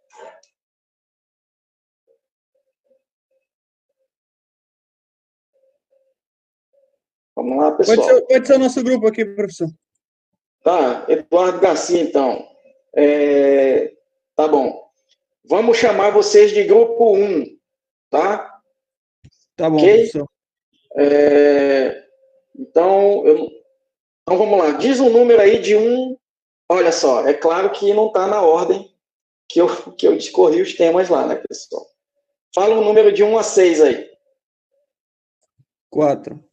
Vamos lá, pessoal. Pode ser o nosso grupo aqui, professor. Tá, Eduardo Garcia, então. Tá bom. Vamos chamar vocês de grupo 1, tá? Tá bom, Ok? professor. Então, vamos lá. Diz um número aí de 1. Olha só, é claro que não está na ordem que eu discorri os temas lá, né, pessoal? Fala um número de 1 a 6 aí. 4.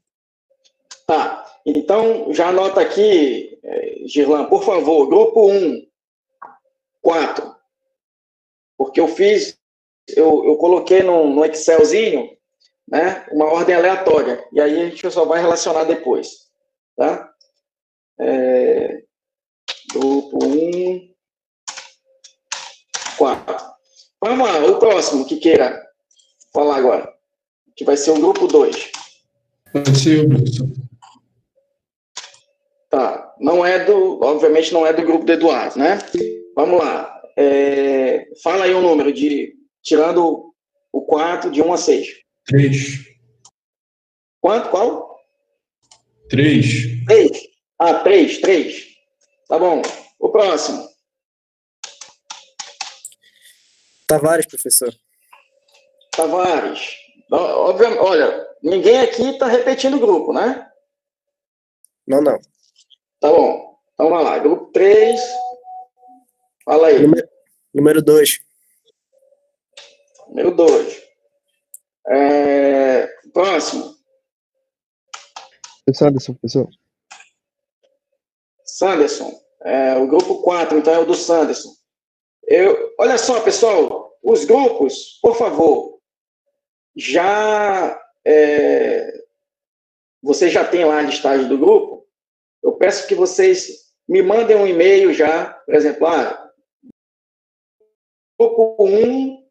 Tá. Então, já anota aqui, Girlan, por favor, grupo 1, 4. Porque eu coloquei no Excelzinho, né, uma ordem aleatória. E aí a gente só vai relacionar depois. Tá? Grupo 1, 4. Vamos lá, o próximo que queira falar agora. Que vai ser o grupo 2. Pode ser eu, professor. Tá. Obviamente não é do grupo do Eduardo, né? Vamos lá. Fala aí um número tirando o 4, de 1 a 6. 3. Quanto? Qual? 3. 3. Ah, 3. Tá bom. O próximo. Tavares, professor. Tavares. Obviamente, olha, ninguém aqui está repetindo o grupo, né? Não. Tá bom. Então, vamos lá. Grupo 3. Fala aí. Número 2. Número 2. Próximo. Sanderson, professor. Sanderson. O grupo 4, então, é o do Sanderson. Olha só, pessoal. Os grupos, por favor, você já tem lá a listagem do grupo. Eu peço que vocês me mandem um e-mail já, por exemplo, grupo 1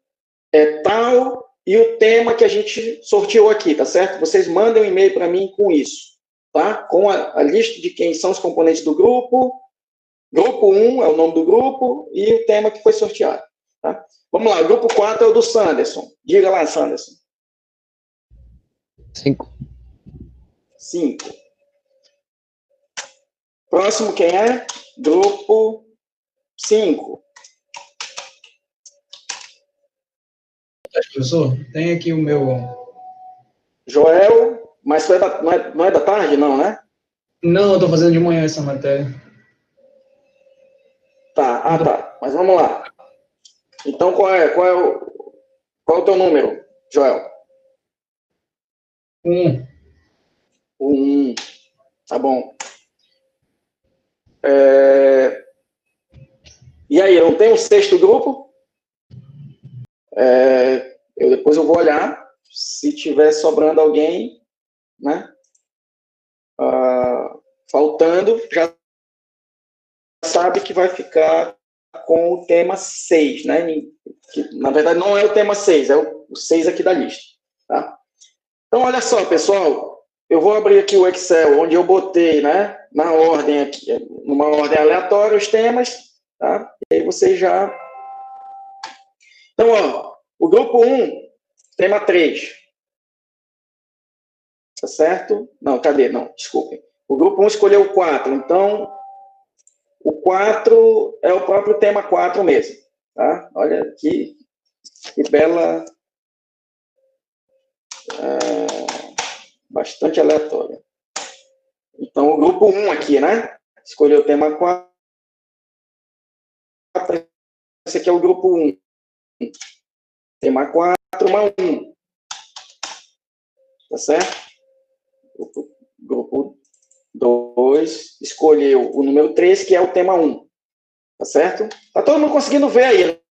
é tal, e o tema que a gente sorteou aqui, tá certo? Vocês mandem um e-mail para mim com isso, tá? Com a lista de quem são os componentes do grupo. Grupo 1 é o nome do grupo e o tema que foi sorteado, tá? Vamos lá, o grupo 4 é o do Sanderson. Diga lá, Sanderson. 5. 5. Próximo quem é? Grupo 5. Professor, tem aqui o meu... Joel, mas não é da tarde, não, né? Não, eu tô fazendo de manhã essa matéria. Tá, tá. Mas vamos lá. Então, qual é o teu número, Joel? 1. O 1. Tá bom. E aí, não tem um sexto grupo? Depois eu vou olhar. Se tiver sobrando alguém, né? Faltando, já sabe que vai ficar com o tema 6, né? Que, na verdade, não é o tema 6, é o 6 aqui da lista. Tá? Então, olha só, pessoal. Eu vou abrir aqui o Excel, onde eu botei, né? Na ordem aqui, numa ordem aleatória, os temas. Tá? E aí vocês já... Então, ó, o grupo 1, tema 3. Tá certo? Não, cadê? Não, desculpem. O grupo 1 escolheu o 4, então o 4 é o próprio tema 4 mesmo. Tá? Olha que bela... bastante aleatória. Então, o grupo 1 aqui, né? Escolheu o tema 4. Esse aqui é o grupo 1. Tema 4, uma 1. Tá certo? Grupo 2 escolheu o número 3, que é o tema 1. Tá certo? Tá todo mundo conseguindo ver aí,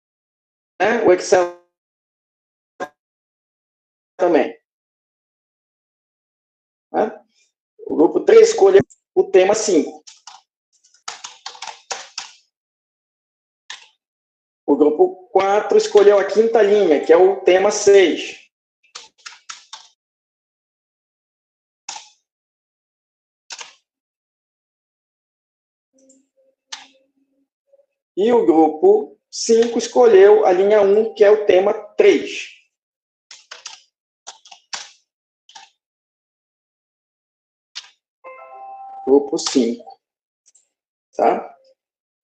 né? O Excel também. Né? O grupo 3 escolheu o tema 5. O grupo 4 escolheu a quinta linha, que é o tema 6. E o grupo 5 escolheu a linha 1, que é o tema 3. Grupo 5. Tá?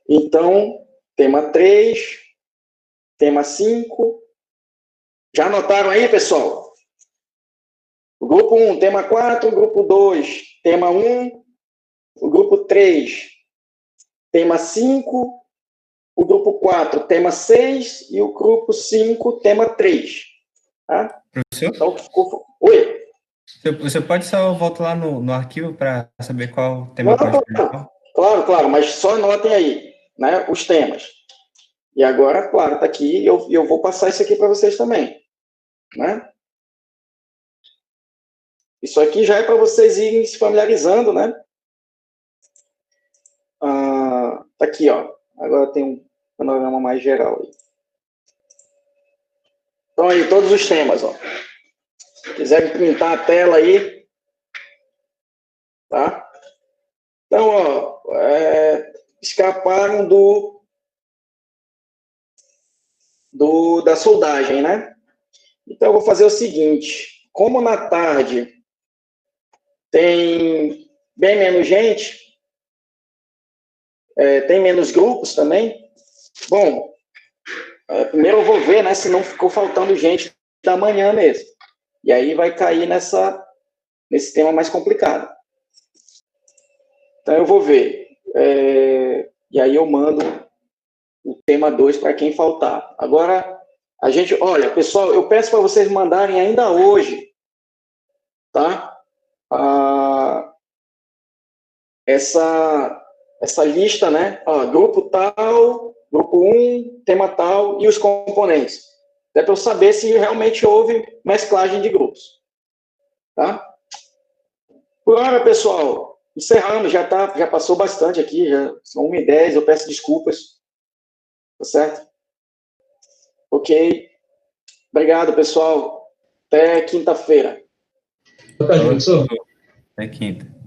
Então, tema 3, tema 5. Já anotaram aí, pessoal? O grupo 1, tema 4, o grupo 2, tema 1, o grupo 3, tema 5, o grupo 4, tema 6 e o grupo 5, tema 3. Tá? Professor? Então, ficou... Oi? Você pode só voltar lá no arquivo para saber qual tema pode escolher? Claro, mas só anotem aí, né, os temas. E agora, claro, está aqui e eu vou passar isso aqui para vocês também. Né? Isso aqui já é para vocês irem se familiarizando, né? Tá aqui, ó. Agora tem um panorama mais geral aí. Então aí, todos os temas, ó. Se quiserem printar a tela aí, tá? Então, ó, escaparam da soldagem, né? Então, eu vou fazer o seguinte. Como na tarde tem bem menos gente, tem menos grupos também, bom, primeiro eu vou ver, né, se não ficou faltando gente da manhã mesmo. E aí vai cair nesse tema mais complicado. Então, eu vou ver. E aí eu mando o tema 2 para quem faltar. Agora, olha, pessoal, eu peço para vocês mandarem ainda hoje, tá? Essa lista, né? Grupo tal, grupo 1, tema tal e os componentes. É para eu saber se realmente houve mesclagem de grupos. Tá? Por hora, pessoal, encerramos, já passou bastante aqui, já são 1h10, eu peço desculpas. Tá certo? Ok. Obrigado, pessoal. Até quinta-feira. Boa tarde, professor. Até quinta.